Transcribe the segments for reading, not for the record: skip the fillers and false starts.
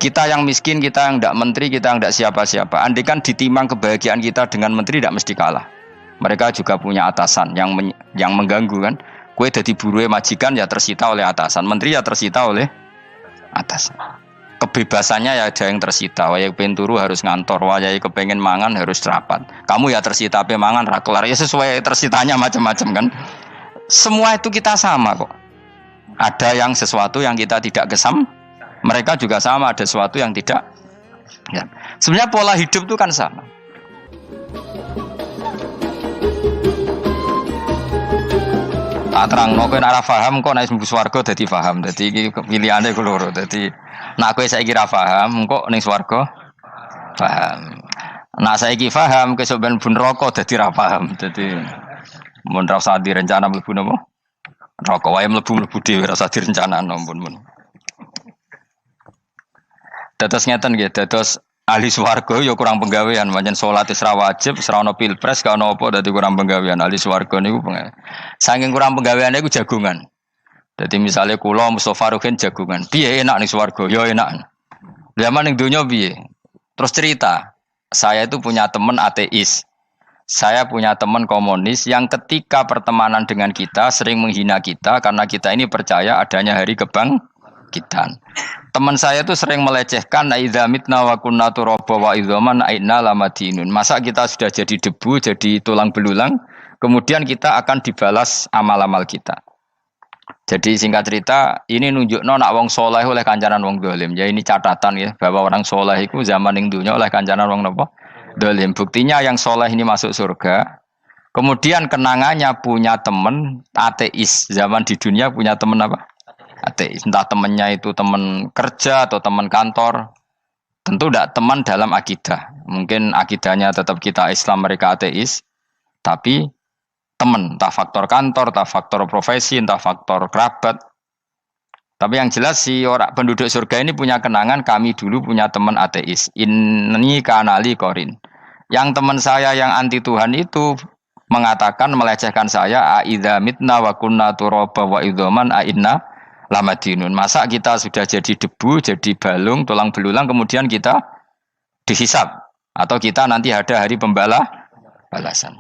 Kita yang miskin, kita yang tidak menteri, kita yang tidak siapa-siapa. Andai kan ditimang kebahagiaan kita dengan menteri tidak mesti kalah. Mereka juga punya atasan yang mengganggu kan. Kue jadi buruh majikan ya tersita oleh atasan, menteri ya tersita oleh atasan. Kebebasannya ya ada yang tersita. Wayai pengen turu harus ngantor, wayai kepengen mangan harus rapat. Kamu ya tersita pe mangan ra kelar ya sesuai tersitanya macam-macam kan. Semua itu kita sama kok. Ada yang sesuatu yang kita tidak gesam. Mereka juga sama, ada sesuatu yang tidak. Ya. Sebenarnya pola hidup itu kan sama. Tak terang, no kowe ora paham kok nek mlebu swarga dadi paham. Dadi iki pilihane ku loro. Dadi nek kowe saiki ra paham kok ning swarga paham. Nek saiki paham kesuk ben mlebu neraka dadi ra paham. Dadi mun ra usah direncana mlebu napa? Neraka wae mlebu dhewe ra usah direncanakno ampun. Dados ngeten nggih, dados ahli swarga ya kurang penggawean, pancen salat wis ra wajib, wis ra ono pilpres, gak ono apa dadi kurang penggawean. Ahli swarga niku saking kurang penggaweane iku jagungan. Dadi misale kula Mustofa Ruhin jagungan. Piye enak ning swarga? Ya enak. Zaman ning donya piye? Terus cerita, saya itu punya teman ateis. Saya punya teman komunis yang ketika pertemanan dengan kita sering menghina kita karena kita ini percaya adanya hari kebangkitan. Teman saya itu sering melecehkan idza mitna wa kunna turaba wa idzaman aina lamadinun. Masa kita sudah jadi debu, jadi tulang belulang, kemudian kita akan dibalas amal-amal kita. Jadi singkat cerita, ini nunjukno nak wong saleh oleh kancanan wong dolim. Ya ini catatan ya bahwa orang saleh itu zaman ning dunya oleh kancanan wong napa? Dolim. Buktinya yang saleh ini masuk surga. Kemudian kenangannya punya teman ateis. Zaman di dunia punya teman apa? Ateis. Entah temannya itu teman kerja atau teman kantor. Tentu tidak teman dalam akidah. Mungkin akidahnya tetap kita Islam, mereka ateis. Tapi teman, entah faktor kantor, entah faktor profesi, entah faktor kerabat. Tapi yang jelas si orang penduduk surga ini punya kenangan, kami dulu punya teman ateis. Ini kanali korin. Yang teman saya yang anti Tuhan itu mengatakan, melecehkan saya, aidza mitna wa kunna turaba wa idzaman aina lamadinun. Masa kita sudah jadi debu, jadi balung, tulang belulang, kemudian kita dihisab. Atau kita nanti ada hari balasan.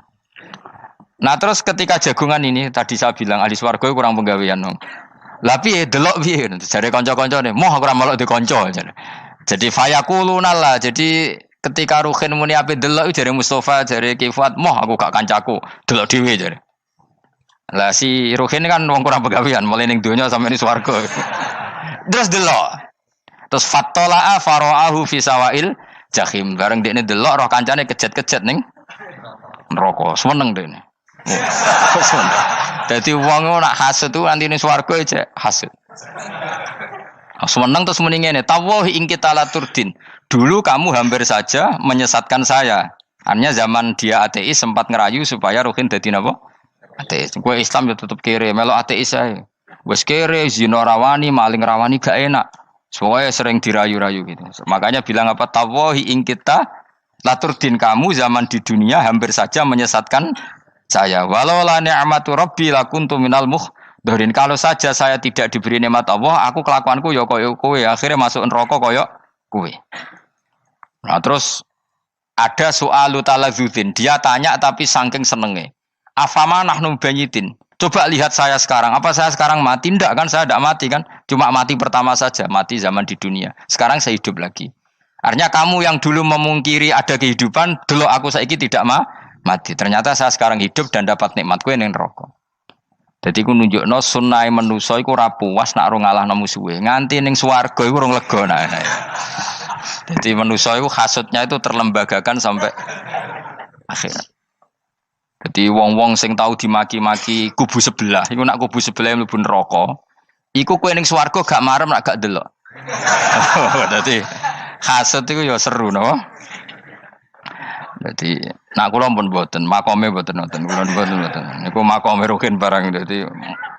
Nah terus ketika jagungan ini, tadi saya bilang, ahli swarga kurang penggawean. Lah piye delok piye? Jare kanca-kancane, moh aku ora melok di kanca. Jadi fayakuluna lah. Jadi ketika Ruhin muni ape delok jare Mustofa, jare Kifat, moh aku gak kancaku, delok dhewe jare. Lah si Ruhin kan wong kurang pegawean, mulai ning donya sampe ning swarga. Terus delok. Terus fattala'a fara'ahu fi sawail jahim. Bareng dekne delok roh kancane kejet-kejet ning neraka. Seneng dekne. Dadi wong nak hasud tu nanti ning swarga aja hasud. Seneng terus muni ngene, tawahi ing kita laturdin. Dulu kamu hampir saja menyesatkan saya. Artinya zaman dia ateis sempat ngerayu supaya Ruhin dadi napa? Ateis. Kowe Islam ya tetep kere, melok ateis ae. Wis kere, zina rawani, maling rawani gak enak. Soalnya sering dirayu-rayu gitu. Makanya bilang apa? Tawahi ing kita laturdin, kamu zaman di dunia hampir saja menyesatkan saya. Walau la ni'matu rabbi lakuntu minal muhdharin. Kalau saja saya tidak diberi nikmat Allah, aku kelakuanku ya koyo kowe, akhirnya masuk neraka koyo kowe. Nah, terus ada soalu taladzudin. Dia tanya tapi saking senenge. Afama nahnu banyitin. Coba lihat saya sekarang. Apa saya sekarang mati? Tidak kan, saya tidak mati kan. Cuma mati pertama saja, mati zaman di dunia. Sekarang saya hidup lagi. Artinya kamu yang dulu memungkiri ada kehidupan, dulu aku saiki tidak mati. Ternyata saya sekarang hidup dan dapat nikmat kowe ning neraka. Dadi ku nunjukno sunah manusa iku ora puas nak ora ngalahno musuhe. Nganti ning swarga iku ora lega nak. Dadi manusa iku hasudnya itu terlembagakan sampai akhirat. Jadi wong-wong sing tahu dimaki-maki kubu sebelah, iku nak kubu sebelah mlebu neraka, iku kowe ning swarga gak marem nak gak delok. Dadi hasud iku ya seru no. Dadi nak kula pun mboten, makome mboten nonton, kula mboten. Niku makome Ruhin barang dadi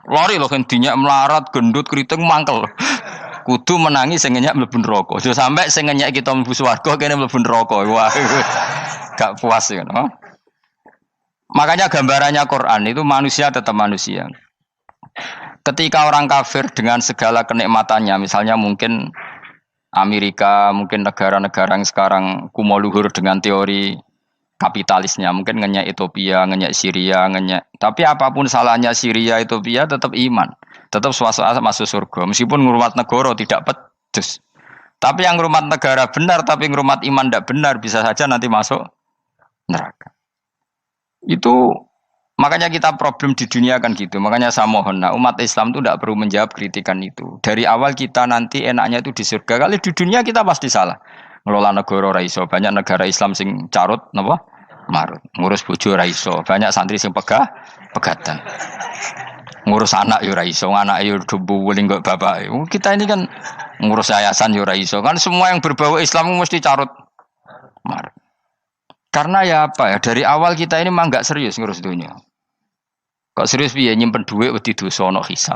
lari lho kan dinyak melarat, gendut, kriting mangkel. Kudu menangi sing ngenyak mlebu neraka. Aja sampe sing ngenyak kita mlebu swarga kene mlebu neraka. Wah. Gak puas ya, no? Makanya gambarannya Quran itu manusia tetap manusia. Ketika orang kafir dengan segala kenikmatannya, misalnya mungkin Amerika, mungkin negara-negara yang sekarang kumo luhur dengan teori kapitalisnya, mungkin ngenyek Ethiopia, ngenyek Syria, ngenyek. Tapi apapun salahnya Syria, Ethiopia tetap iman, tetap swasta masuk surga. Meskipun ngurmat negara tidak pedes. Tapi yang ngurmat negara benar, tapi ngurmat iman tidak benar, bisa saja nanti masuk neraka. Itu makanya kita problem di dunia kan gitu. Makanya saya mohon, nah, umat Islam itu tidak perlu menjawab kritikan itu. Dari awal kita nanti enaknya itu di surga. Kali di dunia kita pasti salah. Ngelola negara raiso. Banyak negara Islam sing carut, napa? Marut. Ngurus bojo raiso. Banyak santri sing pegatan. Ngurus anak yo raiso, anak yo debu wuling kok bapak. Kita ini kan ngurus yayasan yo raiso. Kan semua yang berbau Islam mesti carut marut. Karena ya apa ya, dari awal kita ini mah enggak serius ngurus dunia. Kok serius piye nyimpen duit wedi dosa ana hisab.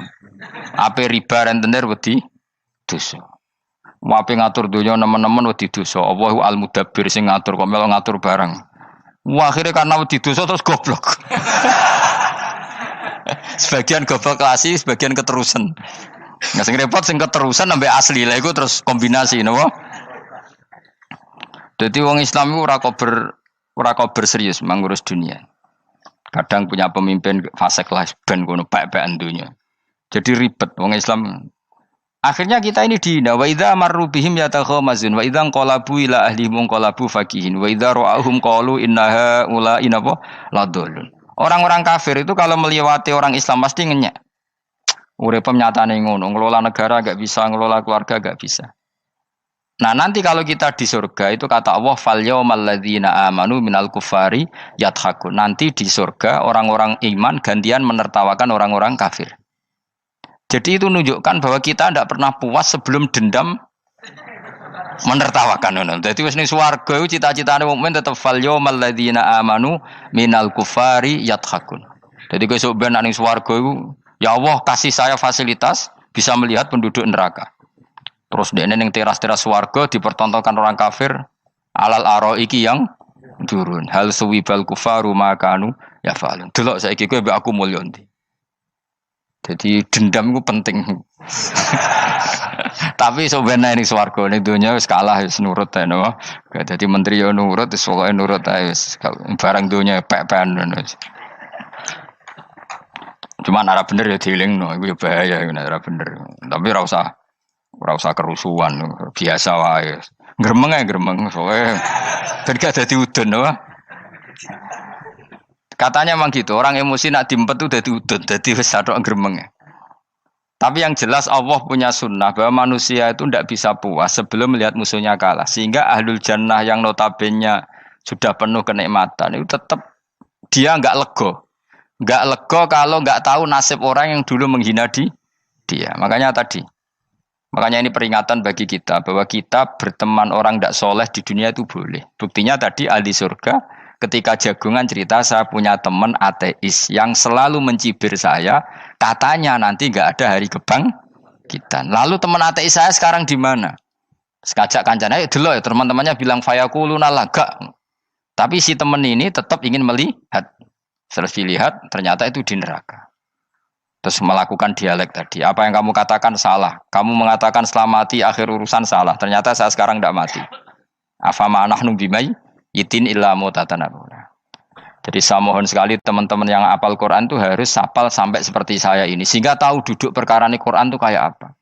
Ape riba rentenir wedi dosa. Ape ngatur dunia nemen-nemen wedi dosa. Allahu al-mudabbir sing ngatur kok melo ngatur barang. Wah, akhirnya karena wedi dosa terus goblok. Sebagian goblok klasik, sebagian keterusan. Nggak sing repot sing keterusan sampai asli lah iku terus kombinasi napa. Jadi wong Islam itu ora kober serius mengurus dunia. Kadang punya pemimpin fasik lah ben kono pek-pekan dunia. Jadi ribet wong Islam. Akhirnya kita ini dihina wa idza marru bihim yatakhamazun wa idza qalabu ila ahlihim qalabu fakihin wa idza ra'ahum qalu innaha ula inapa ladallun. Orang-orang kafir itu kalau melewati orang Islam pasti ngenyek. Urip nyatane ngono, ngelola negara enggak bisa, ngelola keluarga enggak bisa. Nah nanti kalau kita di surga itu kata Allah fal yaumal ladzina amanu minal kufari yadhakun. Nanti di surga orang-orang iman gantian menertawakan orang-orang kafir. Jadi itu menunjukkan bahwa kita tidak pernah puas sebelum dendam menertawakan. Jadi wis ning swarga iku cita-citane mukmin tetep fal yaumal ladzina amanu minal kufari yadhakun. Jadi kowe sok ben ning swarga iku ya Allah kasih saya fasilitas bisa melihat penduduk neraka. Terus dene ning teras-teras swarga dipertontonkan orang kafir alal araiki yang turun. Hal suwibal kufaru makanu ya falun. Delok saiki kowe mbek aku mulya ndi. Jadi dendam itu penting. Tapi sebenarnya ning swarga ning donya wis kalah wis nurut ae no. Dadi menteri yo nurut, wis pokoke nurut ae wis barang donya pek-pekan ngono. Cuman ora bener ya dielingno, iku ya bahaya ora bener. Tapi ora usah kerusuhan, biasa wae. Gremeng ae gremeng soalnya gak dadi udun apa. Katanya memang gitu, orang emosi nak diempet tuh dadi udun, dadi wis sadok gremeng. Tapi yang jelas Allah punya sunnah bahwa manusia itu tidak bisa puas sebelum melihat musuhnya kalah. Sehingga ahlul jannah yang notabene sudah penuh kenikmatan itu tetap dia enggak lego. Enggak lego kalau enggak tahu nasib orang yang dulu menghina dia. Makanya ini peringatan bagi kita bahwa kita berteman orang tidak soleh di dunia itu boleh. Buktinya tadi ahli surga ketika jagungan cerita saya punya teman ateis yang selalu mencibir saya, katanya nanti nggak ada hari kebangkitan. Lalu teman ateis saya sekarang di mana? Sekajak kancana, dulu ya teman-temannya bilang fayakuluna laga. Tapi si teman ini tetap ingin melihat. Setelah dilihat ternyata itu di neraka. Terus melakukan dialek tadi. Apa yang kamu katakan salah. Kamu mengatakan setelah mati akhir urusan salah. Ternyata saya sekarang tidak mati. Afama nahnu bimai yitin illa mutatanabuna. Jadi saya mohon sekali teman-teman yang hafal Quran itu harus hafal sampai seperti saya ini. Sehingga tahu duduk perkara ini Quran itu kayak apa.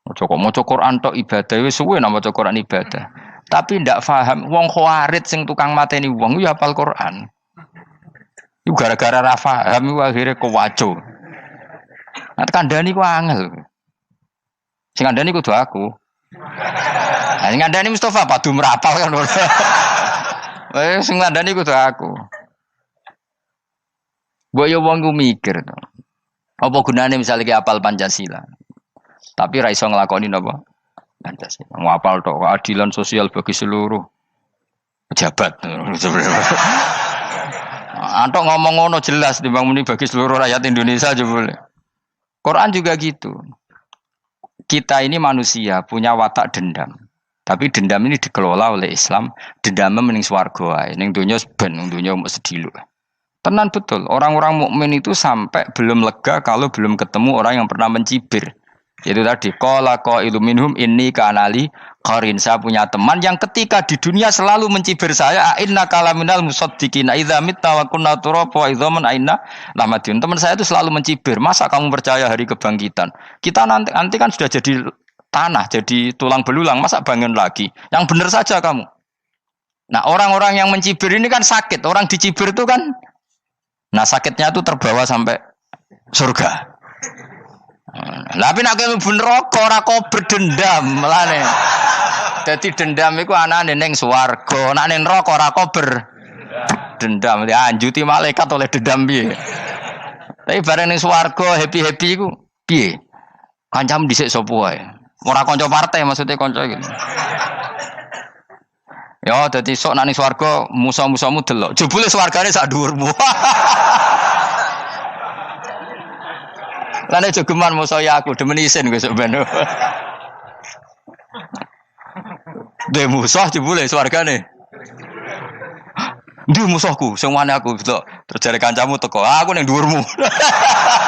Moco Quran tok ibadah. Wis suwe nama moco Quran ibadah. Tapi tidak paham. Wong khawarit sing tukang mateni wong ya hafal Quran. Itu gara-gara ra paham itu akhirnya kewaco. Nah, kandhani ku angel. Sing kandhani kudu aku. Nah, sing kandhani Mustafa padu merapal kan. Sing kandhani kudu aku. Mbok yo wong ku mikir to. Apa gunane misalnya ki apal Pancasila. Tapi ra iso nglakoni napa? Pancasila. Ngapal tok keadilan sosial bagi seluruh pejabat. Antok ngomong ngono jelas timbang muni bagi seluruh rakyat Indonesia aja boleh. Quran juga gitu. Kita ini manusia punya watak dendam. Tapi dendam ini dikelola oleh Islam. Dendam mending swarga ae. Ning donya ben, ning donya mung sediluk. Tenan betul. Orang-orang mukmin itu sampai belum lega kalau belum ketemu orang yang pernah mencibir. Itu tadi qala qailum minhum inni kanali qarin. Saya punya teman yang ketika di dunia selalu mencibir saya, inna kalaminal musaddiqina idza mitta wa kunna turaba wa idzaman aina lamadun. Teman saya itu selalu mencibir, masa kamu percaya hari kebangkitan? Kita nanti kan sudah jadi tanah, jadi tulang belulang, masa bangun lagi? Yang benar saja kamu. Nah, orang-orang yang mencibir ini kan sakit. Orang dicibir itu kan, nah sakitnya itu terbawa sampai surga. Tapi nek mlebu neraka ora kok berdendam melane. Dadi dendam iku anane ning swarga, nek ning neraka ora kok berdendam. Dianjuti malaikat oleh dendam piye. Tapi bareng ning swarga happy-happy iku piye? Kancam dhisik sapa wae. Ora kanca partai maksudnya kanca iki. Ya dadi sok nek ning swarga musa-musamu delok. Jebule swargane sak dhuwurmu. Lane jogeman musaya aku demen isin besok ben. De musuh jebule swargane. Ndi musuhku sing wane aku delok. Terus jare kancamu teko, aku ning dhuwurmu.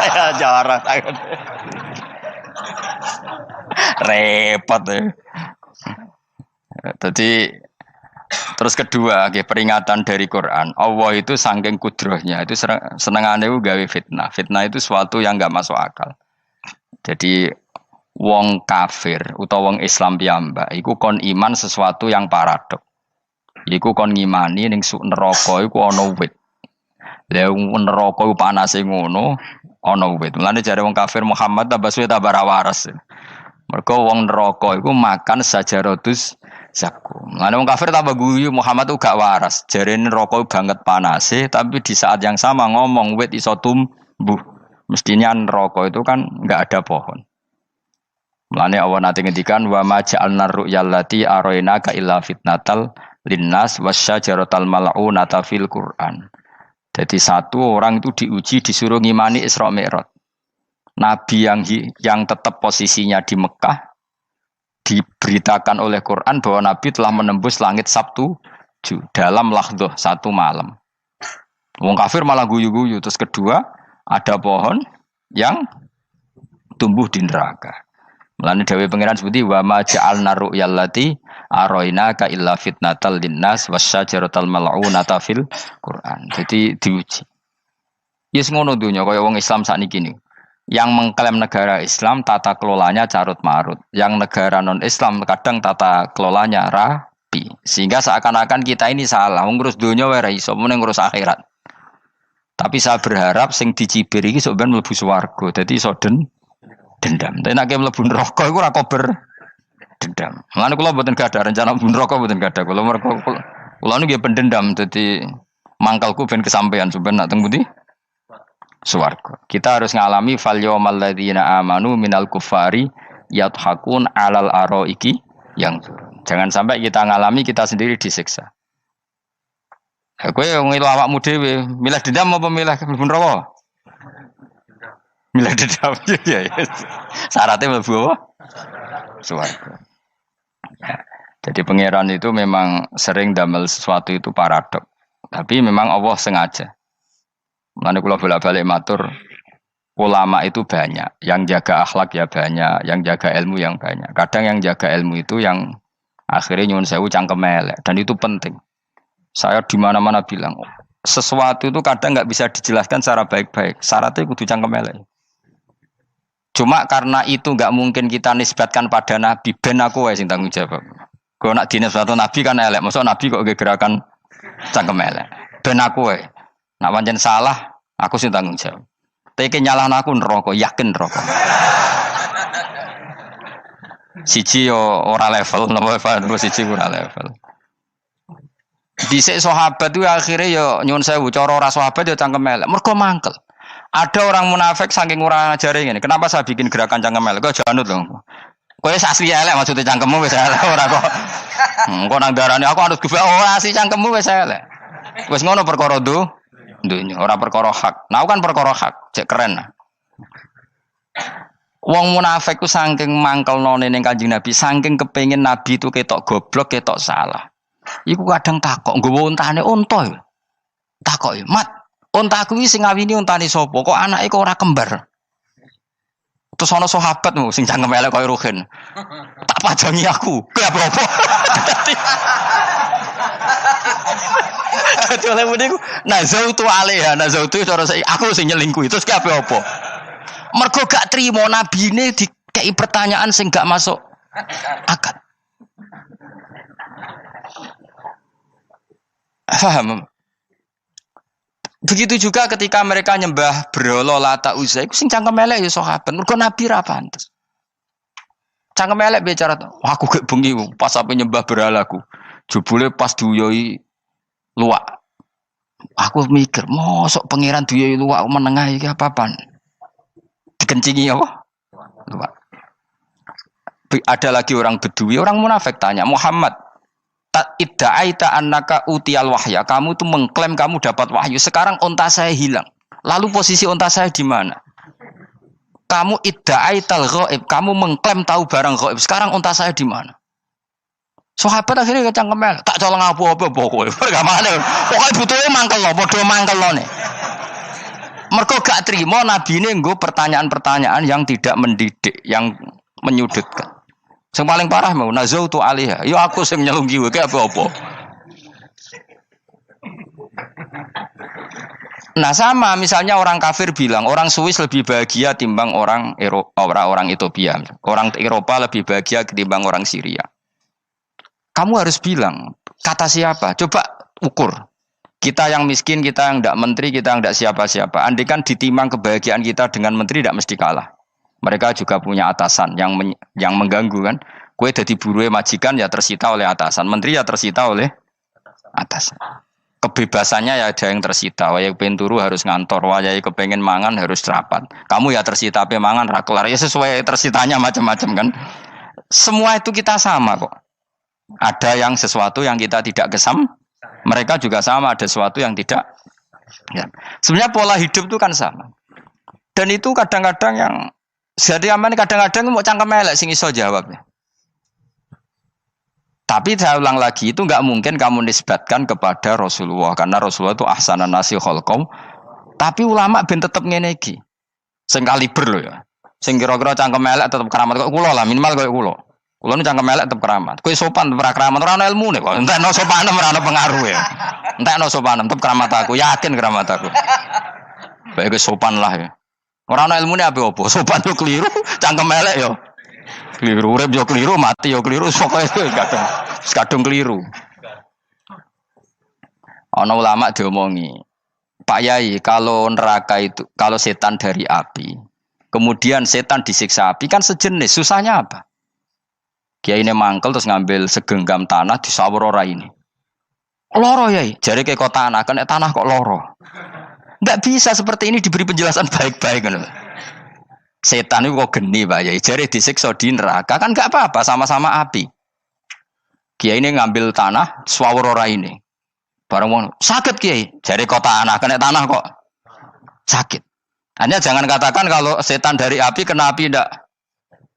Ya jarak. Repot ya. Tadi terus kedua, peringatan dari Quran. Allah itu saking kudrohnya, itu senengane gawe fitnah. Fitnah itu suatu yang enggak masuk akal. Jadi wong kafir utawa wong Islam piyambak iku kon iman sesuatu yang paradok. Iku kon ngimani ning neraka iku ana wit. Lah neraka iku panase ngono, ana wit. Mulane jare wong kafir Muhammad tabaswe tabarawaras. Mergo wong neraka iku makan sajaratus zakum. Lan wong kafir tambah guyu Muhammad tuh gak waras. Jarene neraka banget panase, tapi di saat yang sama ngomong wit iso tumbuh. Mestinya neraka itu kan enggak ada pohon. Mulane Allah nate ngendikan wa ma ja'alna ru'yal lati arainaka illa fitnatal linnas wasyajaratal mal'unata fil Qur'an. Jadi satu orang itu diuji disuruh ngimani Isra Mi'raj. Nabi yang tetap posisinya di Mekah diberitakan oleh Quran bahwa Nabi telah menembus langit Sabtu dalam lahdoh satu malam. Wong kafir malah guyu-guyu. Terus kedua, ada pohon yang tumbuh di neraka. Mulane dawuh pangeran seperti wa ma ja'alna ru'yal lati arainaka illa fitnatal linnas wasyajaratal mal'unata fil Quran. Jadi diuji. Yes ngono dunya kaya wong Islam sakniki niku. Yang mengklaim negara Islam tata kelolanya carut marut, yang negara non Islam kadang tata kelolanya rapi, sehingga seakan-akan kita ini salah, ngurus dunia wae iso mung ngurus akhirat. Tapi saya berharap sing dicibir iki sok ben mlebu swarga, dadi iso dendam. Tapi nek mlebu neraka iku ora kober dendam. Mulane kula mboten gadah rencana mlebu neraka mboten gadah. Kula niku nggih pendendam, dadi mangkalku ben kesampaian sampeyan nak teng pundi? Swarga. Kita harus ngalami fal yawmal ladzina amanu minal kufari yadhakun alal araiki yang jangan sampai kita ngalami kita sendiri disiksa. Kowe ngilu awakmu dhewe, milih dendam apa milih mlebu neraka? Milih dendam ya. Syaratnya mlebu apa? Swarga. Ya. Jadi pangeran itu memang sering damel sesuatu itu paradok. Tapi memang Allah sengaja. Mulane kula bolak-balik matur, ulama itu banyak, yang jaga akhlak ya banyak, yang jaga ilmu yang banyak. Kadang yang jaga ilmu itu yang akhirnya nyuwun sewu cangkem elek dan itu penting. Saya di mana-mana bilang, sesuatu itu kadang enggak bisa dijelaskan secara baik-baik. Syaratnya kudu cangkem elek. Cuma karena itu enggak mungkin kita nisbatkan pada nabi, ben aku wae sing tanggung jawab. Kalau nak dinisbatkan nabi kan elek, maksud nabi kok gerakan cangkem elek. Ben aku wae. Nak pancen salah, aku sing tanggung jawab. Tapi nyalahno aku neraka, yakin neraka. Siji yo ora level, napa terus siji ora level. Dhisik sahabat itu akhirnya yo nyuwun sewu cara ora sahabat yo cangkem elek. Mergo mangkel. Ada orang munafik saking ora ngajari ngene. Kenapa saya bikin gerakan cangkem elek? Kok janut lho. Kowe asli elek maksudnya cangkemmu wis elek ora kok. Engko nang darane aku harus gebak asli cangkemmu wis elek. Wis ngono perkara dunya ora perkara hak. Nah kan perkara hak, cek keren. Wong munafik ku saking mangkelnone ning Kanjeng Nabi, saking kepengin Nabi itu ketok goblok, ketok salah. Iku kadang takok nggawa untane unta. Takok, "Mat, untaku iki sing ngawini untane sapa? Kok anake kok ora kembar?" Terus ana sahabatmu sing cangkem elek koyo Ruhin. Tak pajangi aku. Kowe apa-apa. Dadi oleh muni ku nazautu alaiha, nazautu cara aku sing nyelingkuhi. Terus ki apa? Mergo gak trimo nabine dikei pertanyaan sing gak masuk akal. Paham? Begitu juga ketika mereka nyembah berhala Lata Uzza iku sing cangkem elek ya sahabat. Mergo nabi ra pantes. Cangkem elek bicara, aku gak bengi pas ape nyembah berhalaku. Jebule pas duyoi luwak. Aku mikir, mosok pangeran duyoi luwak menengah iki apa-apaan? Dikencingi apa? Luwak. Ada lagi orang Bedui, orang munafik tanya, Muhammad, idda'aita annaka utiyal wahya. Kamu tuh mengklaim kamu dapat wahyu. Sekarang onta saya hilang. Lalu posisi onta saya di mana? Kamu idda'aital ghaib. Kamu mengklaim tahu barang ghaib. Sekarang onta saya di mana? Sahabat akhirnya kecangkem tak colong apa-apa pokoknya. Pergamane. Pokoknya butuhnya mangkel lo, padha mangkel lo nih. Mergo gak trimo nabine nggo pertanyaan-pertanyaan yang tidak mendidik, yang menyudutkan. Yang paling parah mau nazautu alaiha. Yo aku sing nyelunggi kowe apa-apa. Nah sama misalnya orang kafir bilang orang Swiss lebih bahagia timbang orang orang Ethiopia. Orang Eropa lebih bahagia ketimbang orang Syria. Kamu harus bilang kata siapa? Coba ukur. Kita yang miskin, kita yang tidak menteri, kita yang tidak siapa-siapa. Andai kan ditimang kebahagiaan kita dengan menteri tidak mesti kalah. Mereka juga punya atasan yang mengganggu kan. Kue jadi buruh majikan ya tersita oleh atasan, menteri ya tersita oleh atasan. Kebebasannya ya ada yang tersita. Wayai pengen turu harus ngantor, wayai kepengen mangan harus rapat. Kamu ya tersita pe mangan rakelar ya sesuai tersitanya macam-macam kan. Semua itu kita sama kok. Ada yang sesuatu yang kita tidak gesam, mereka juga sama ada sesuatu yang tidak. Ya. Sebenarnya pola hidup itu kan sama. Dan itu kadang-kadang yang jadi aman kadang-kadang mau cangkem elek sing iso jawabnya. Tapi saya ulang lagi itu enggak mungkin kamu nisbatkan kepada Rasulullah karena Rasulullah itu ahsanan nasi khalqau. Tapi ulama ben tetep ngene iki. Sing kaliber lho ya. Sing kira-kira cangkem elek tetep keramat kok kula lah minimal koyo kula. Kula nu cangkem elek tetep keramat. Kowe sopan tetep keramat ora ana ilmune kok. Entekno sopanem ora ana pengaruh ya. Entekno sopanem tetep keramat aku, yakin keramat aku. Baik sopan lah ya. Ora ana ilmune apa-apa. Sopan yo keliru, cangkem elek yo keliru, urip yo keliru, mati yo keliru, pokoke kadung keliru. Ana ulama diomongi, Pak Yai, kalau neraka itu, kalau setan dari api, kemudian setan disiksa api kan sejenis, susahnya apa? Kiai ini mangkel terus ngambil segenggam tanah disawur ora ini. Loro Yai, jare ke kota tanah, kena tanah kok loro. Enggak bisa seperti ini diberi penjelasan baik-baik kan. Setan itu kok geni Pak Yai, jare disiksa di neraka kan enggak apa-apa, sama-sama api. Kiai ini ngambil tanah swawur ora ini. Barang mau sakit Kiai, jare kota tanah kena tanah kok sakit. Hanya jangan katakan kalau setan dari api kena api ndak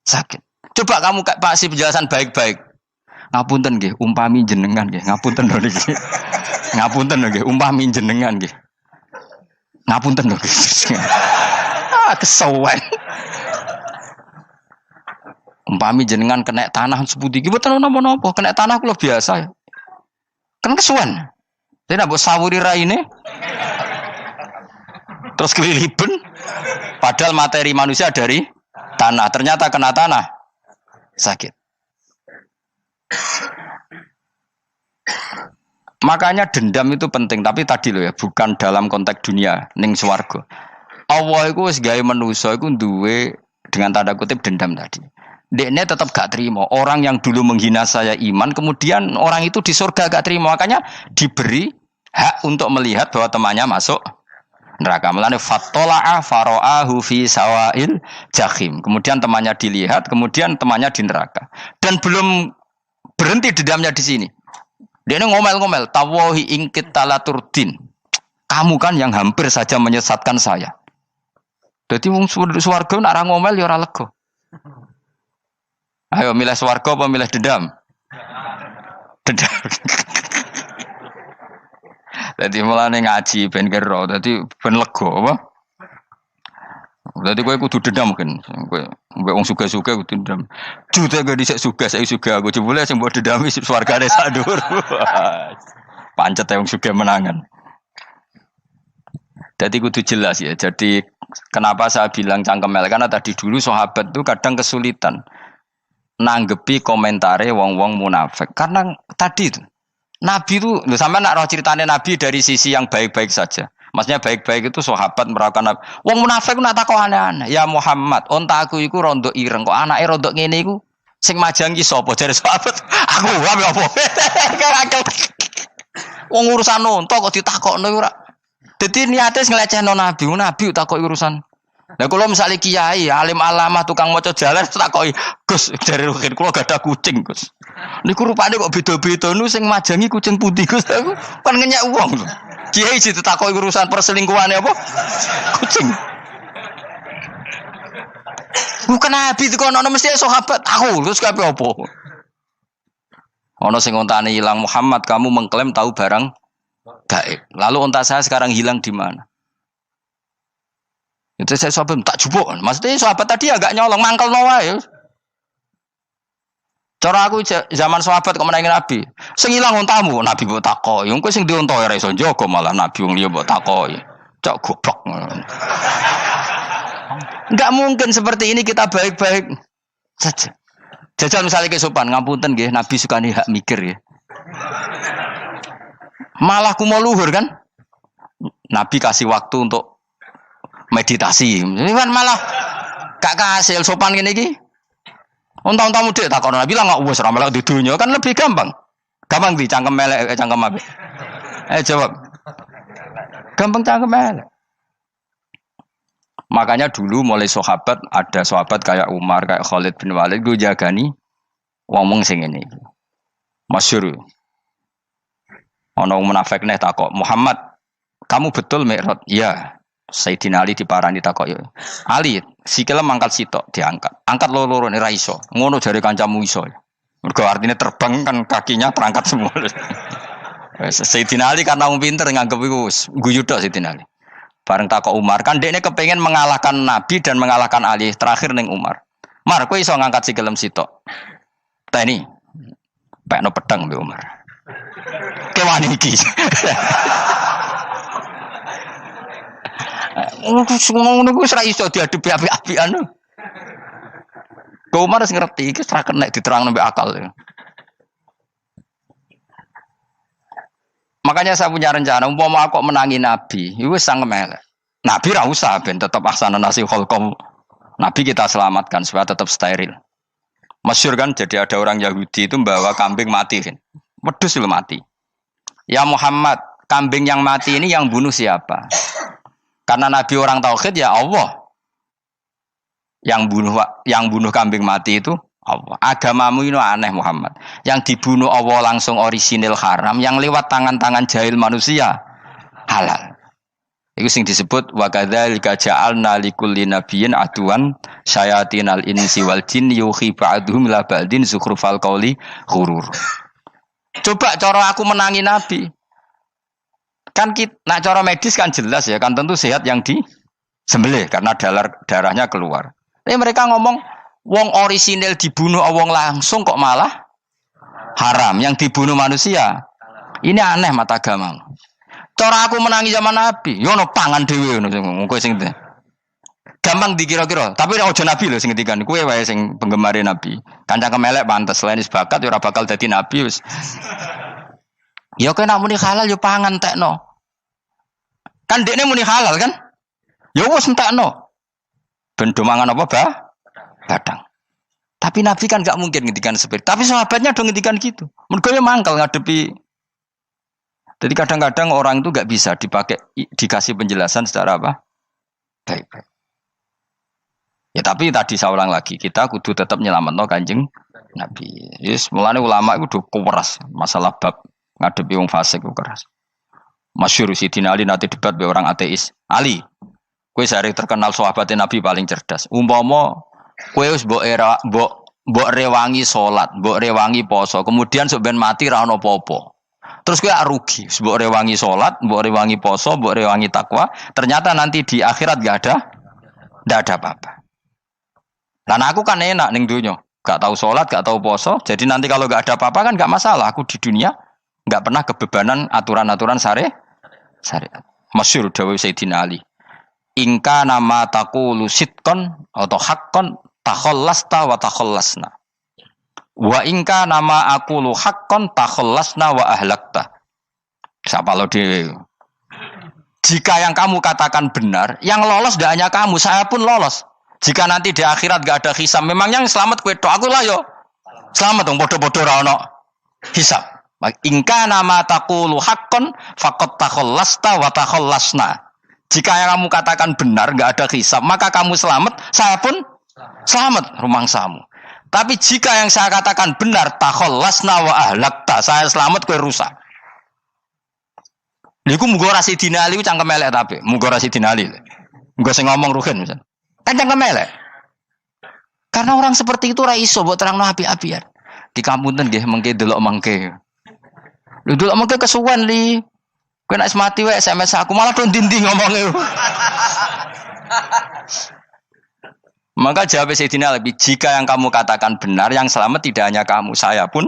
sakit. Coba kamu kasih penjelasan baik-baik. Ngapunten nggih, umpami jenengan nggih, ngapunten lho niki. Ngapunten lho nggih, umpami jenengan nggih. Ngapunten lho nggih. Kesuwen. Umpami jenengan kena tanah sepundi iki mboten napa-napa, kena tanah kula biasa ya. Kan kesuwen. Tidak mbok sawuri raine. Terus keliliben. Padahal materi manusia dari tanah, ternyata kena tanah sakit. Makanya dendam itu penting, tapi tadi loh ya, bukan dalam konteks dunia ning swarga. Allah iku wis gawe manusa iku duwe dengan tanda kutip dendam tadi. Dekne tetap gak terima. Orang yang dulu menghina saya iman, kemudian orang itu di surga gak terima. Makanya diberi hak untuk melihat bahwa temannya masuk neraka. Melane fattala'a fara'ahu fi sawail jahim. Kemudian temannya dilihat, kemudian temannya di neraka. Dan belum berhenti dendamnya di sini. Dia ini ngomel-ngomel, tawahi ingkit talaturdin. Kamu kan yang hampir saja menyesatkan saya. Jadi wong swarga nak ra ngomel ya ora lega. Ayo milih swarga apa milih dendam? Dendam. Jadi mulane ngaji ben kero, dadi ben lega apa? Berarti kowe kudu dendam kan. Kowe mbek wong sugih-sugih kudu dendam. Jute gak dhisik sugih, saya sugih aku jebule sing mbok dendami swargane sak dhuwur. Pancet wong sugih menangan. Jadi kudu jelas ya. Jadi kenapa saya bilang cangkemel karena tadi dulu sahabat tuh kadang kesulitan nanggepi komentare wong-wong munafik. Karena tadi itu Nabi itu, sama nak roh ceritanya Nabi dari sisi yang baik-baik saja. Maksudnya baik-baik itu sahabat merawakan Nabi. Wong munafik nak takok aneh-aneh. Ya Muhammad, onta aku iku rondo ireng kok anake rondo ngene iku sing majangi sapa jare sahabat. Aku wae apa? Wong urusan onta kok ditakokno ora. Dadi niate nglecehno Nabi, Nabi takoki urusan. Lah kula misale kiai, alim alamah tukang maca jalan takoki, "Gus, jare rukin kula gak ada kucing, Gus." Niku rupane kok beda-beda nu sing majangi kucing putih, Gus. Aku kan ngenyek wong lho. Kiai ditakoki urusan perselingkuhane apa? Kucing. Bukan Nabi dikono mesti sahabat aku, terus kabeh apa? Ono sing ontane hilang Muhammad, kamu mengklaim tahu barang gaib. Lalu onta saya sekarang hilang di mana? Itu saya sahabat tak jupuk. Maksudnya sahabat tadi agak nyolong mangkel wae. Cara aku zaman sahabat kok menangi Nabi. Sing ilang ontamu, Nabi mbok takoki. Wong kowe sing dionto ora iso njaga malah Nabi wong liya mbok takoki. Cok goblok. Enggak mungkin seperti ini kita baik-baik saja. Jajal misalnya ke sopan, ngapunten nggih, Nabi sukani hak mikir ya. Malah kumo luhur kan? Nabi kasih waktu untuk meditasi. Ini kan malah gak kasil sopan gini iki. Unta-unta mudik takon Nabi lah enggak wis ora melok di dunya kan lebih gampang. Gampang di cangkem melek cangkem apik. Jawab. Gampang cangkem melek. Makanya dulu mulai sahabat ada sahabat kayak Umar, kayak Khalid bin Walid gue jagani wong sing ngene iki. Masyhur. Ana wong munafik nek takok, "Muhammad, kamu betul Mi'raj?" "Iya." Sayyidina Ali diparani takok ya. "Ali, sikile mangkat sitok diangkat. Angkat loro-loro ora iso. Ngono jare kancamu iso." Mergo artinya terbang kan kakinya terangkat semua. Sayyidina Ali karena wong pinter nganggep iku guyu tok Sayyidina Ali. Bareng takok Umar, kan dekne kepengen mengalahkan Nabi dan mengalahkan Ali. Terakhir ning Umar. "Mar, kowe iso ngangkat sikilem sitok." "Teni." Pekno pedang mbek Umar. Kewan iki. Ngono ku ora iso diadepi api-apian. Umar wis ngerti iki ora kena diterangno mbek akal. Makanya saya punya rencana, umpama aku menangi Nabi, itu sangat melek. Nabi ra usah ben tetap ahsana nasi kholqom. Nabi kita selamatkan supaya tetap steril. Masyhur kan, jadi ada orang Yahudi itu membawa kambing mati kan. Wedhus itu mati. "Ya Muhammad, kambing yang mati ini yang bunuh siapa?" Karena Nabi orang tauhid ya Allah. Yang bunuh kambing mati itu Allah. Agamamu ini aneh Muhammad. Yang dibunuh Allah langsung orisinil haram, yang lewat tangan-tangan jahil manusia halal. Itu sing disebut wa kadzalika ja'alna likulli nabiyyin aduwan syayatinal insi wal jin yuhi ba'dhum la ba'din zukhrufal qauli ghurur. Coba cara aku menangi Nabi. Kan nak cara medis kan jelas ya, kan tentu sehat yang disembelih karena darahnya keluar. Tapi mereka ngomong wong orisinil dibunuh wong langsung kok malah haram yang dibunuh manusia. Ini aneh mata agama. Cara aku menangi zaman Nabi, yo no pangan dhewe ngono kowe sing gampang dikira-kira, tapi ora aja Nabi lho sing ngendikan. Kowe wae sing penggemar Nabi. Kanca kemelek pantes selain bakat yo ora bakal dadi nabi wis. Ya kowe nek muni halal yo pangan tekno. Kan dekne muni halal kan? Ya wis entekno. Ben do mangan apa, Bah? Badang. Tapi Nabi kan gak mungkin ngendikan seperti. Tapi sahabatnya dong ngendikan gitu. Mergo yo mangkel ngadepi. Jadi kadang-kadang orang itu gak bisa dikasih penjelasan secara apa? Baik-baik. Ya tapi tadi saya ulang lagi, kita kudu tetap nyelametno Kanjeng Nabi. Yes, mulane ulama itu udah keras masalah bab ngadepi wong fasik itu keras. Masyhur Sidina Ali nanti debat be orang ateis. Ali, kowe sehari terkenal sahabatnya Nabi paling cerdas. Umpama kowe wis mbok rewangi salat, mbok rewangi poso, kemudian sok ben mati ra ono apa-apa. Terus kowe rugi, mbok rewangi salat, mbok rewangi poso, mbok rewangi takwa, ternyata nanti di akhirat gak ada Ndak ada apa-apa. Dan aku kan enak ning dunya, gak tahu sholat, gak tahu poso. Jadi nanti kalau gak ada apa-apa kan gak masalah. Aku di dunia gak pernah kebebanan aturan-aturan syariat. Masyhur dawuh Sayyidina Ali. Ingka nama taqulu sidqon atau haqqon takhallasta wa takhallasna. Wa ingka nama aqulu haqqon takhallasna wa ahlakta. Siapa lo di? Jika yang kamu katakan benar, yang lolos tidak hanya kamu, saya pun lolos. Jika nanti di akhirat gak ada hisab, memangnya yang selamat kue tok, aku lah yo. Selamat dong, bodoh-bodoh ra ono hisab. Ingka nama taqulu haqqon faqad takhallasta wa takhallasna. Jika yang kamu katakan benar, gak ada hisab, maka kamu selamat, saya pun selamat, rumangsamu. Tapi jika yang saya katakan benar, takhallasna wa ahlakta, saya selamat kue rusak. Niku muga ora Sidina Ali cangkem elek tapi, muga ora Sidina Ali. Engko sing ngomong Ruhin misal. Kan cangkem elek. Karena orang seperti itu ora iso mbok terangno api-apian. Di kampunten nggih mengke delok mengke. Lho delok mengke kesuwen li. Kowe nek mati wae SMS aku malah do ndindi ngomongnya. Maka jawab Sayyidina Ali, jika yang kamu katakan benar, yang selamat tidak hanya kamu, saya pun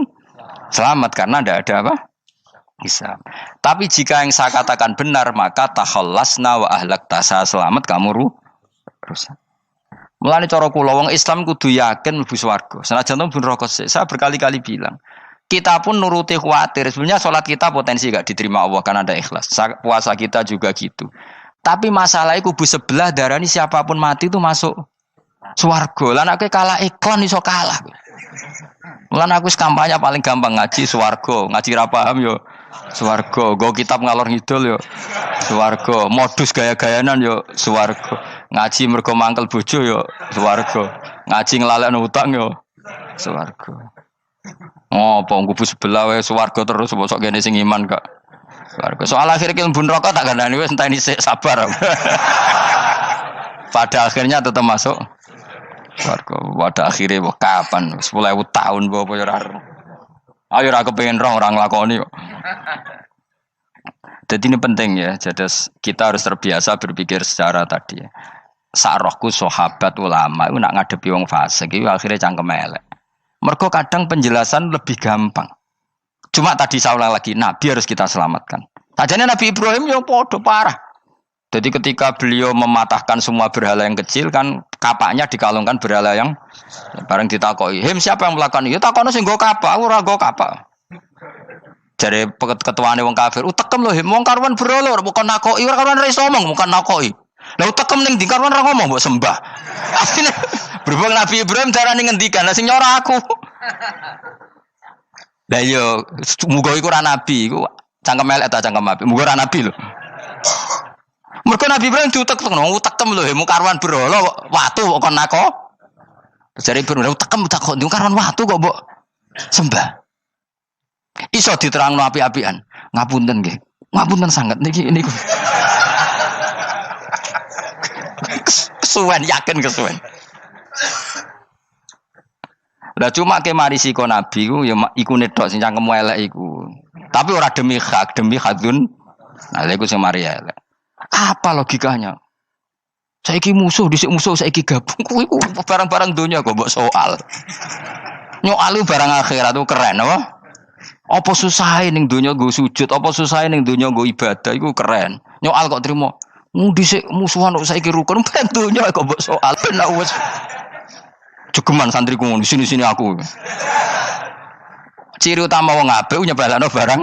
selamat karena tidak ada apa? Hisab. Tapi jika yang saya katakan benar, maka takhallasna wa ahlakta, saya selamat, kamu rusak. Mulane cara kula wong Islam kudu yakin mlebu swarga. Senajan to neraka sik. Saya berkali-kali bilang, kita pun nuruti khawatir. Sebenarnya sholat kita potensi gak diterima Allah karena ada ikhlas. Puasa kita juga gitu. Tapi masalahnya kubu sebelah darani siapapun mati itu masuk swarga. Lan aku kalah iklan iso kalah. Lan aku kampanye paling gampang ngaji swarga, ngaji ra paham yo swarga, go kitab ngalor ngidul yo swarga, modus gaya-gayanan yo swarga. Ngaji mergo mangkel bojo yo swarga. Ngaji nglalekno utang yo swarga. Oh, apa kubu sebelah wae swarga terus bosok kene sing iman kok. Swarga. Soal akhir ki mlebu neraka tak kandhani wis enteni sik sabar. Pada akhirnya tetap masuk swarga. Pada akhirnya kapan? 10.000 tahun apa ya ora. Ayo ora kepengin orang nglakoni kok. Jadi ini penting ya. Jadi kita harus terbiasa berpikir secara tadi. Sarohku sahabat ulama itu nak ngadepi wong fasik itu akhirnya cangkem elek. Mergo kadang penjelasan lebih gampang. Cuma tadi saya ulang lagi, Nabi harus kita selamatkan. Sajane Nabi Ibrahim yang podo parah. Jadi ketika beliau mematahkan semua berhala yang kecil kan kapaknya dikalungkan berhala yang bareng ditakoki. Him siapa yang melakukan itu? Takono sing nggo kapak, ora nggo kapak. Jare ketuane wong kafir, utekem lho him wong karuan berhala bukan nakoki, ora karuan ra iso omong bukan nakoki. Lah utekem ning ndi karuan ra ngomong mbok sembah. Asline berhubung Nabi Ibrahim darane ngendikan, lah sing nyora aku. Lah yo muga iku ora nabi, iku cangkem elek ta cangkem apik. Muga ora nabi lho. Mergo Nabi Ibrahim diutek-utek, utekem lho, mu karuan berhala watu kok kon nako. Jare Ibrahim utekem tak kok karuan watu kok mbok sembah. Iso diterangno api-apian. Ngapunten nggih. Ngapunten sanget niki niku. Kesuwen yakin kesuwen. Lah cuma ke mari siko Nabi ku ya iku netok sing cangkemmu elek iku. Tapi ora demi hak, demi hadun. Nah lha iku sing mari elek. Apa logikanya? Saiki musuh, dhisik musuh saiki gabung. Kuwi ku barang-barang donya kok mbok soal. Nyoal barang akhirat itu keren apa? Apa susahe ning donya nggo sujud, apa susahe ning donya nggo ibadah iku keren. Nyoal kok trimo. Dhisik musuhan kok saiki rukun ben donya kok mbok soal. Nek wis jogeman santriku ngono sini-sini aku. Ciri utama wong apik nyebalakno barang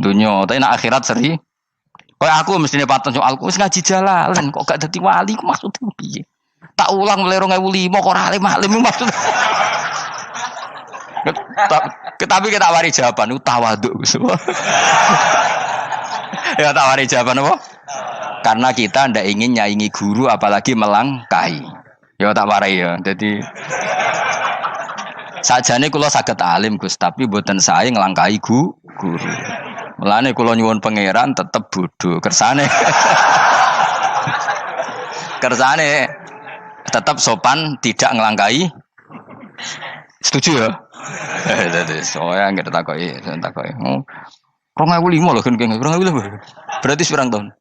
donya, tapi nek akhirat seri. Kayak aku mestine paten soalku wis ngaji jalalan kok gak dadi wali ku maksudnya piye? Tak ulang mulai 2005 kok ora alim-alim maksud. Tapi kita wari jawaban tawadhu. Ya tak wari jawaban apa? Karena kita ndak ingin nyaingi guru apalagi melangkahi. Ya tak warai ya. Jadi sajane kula saged alim Gus, tapi mboten sae nglangkahi guru. Mulane kula nyuwun pangeran tetep bodho kersane. Kersane tetap sopan tidak ngelangkai. Setuju ya? Dadi soalnya enggak takoki. 2005 lho kan 2005. Berarti pirang tahun?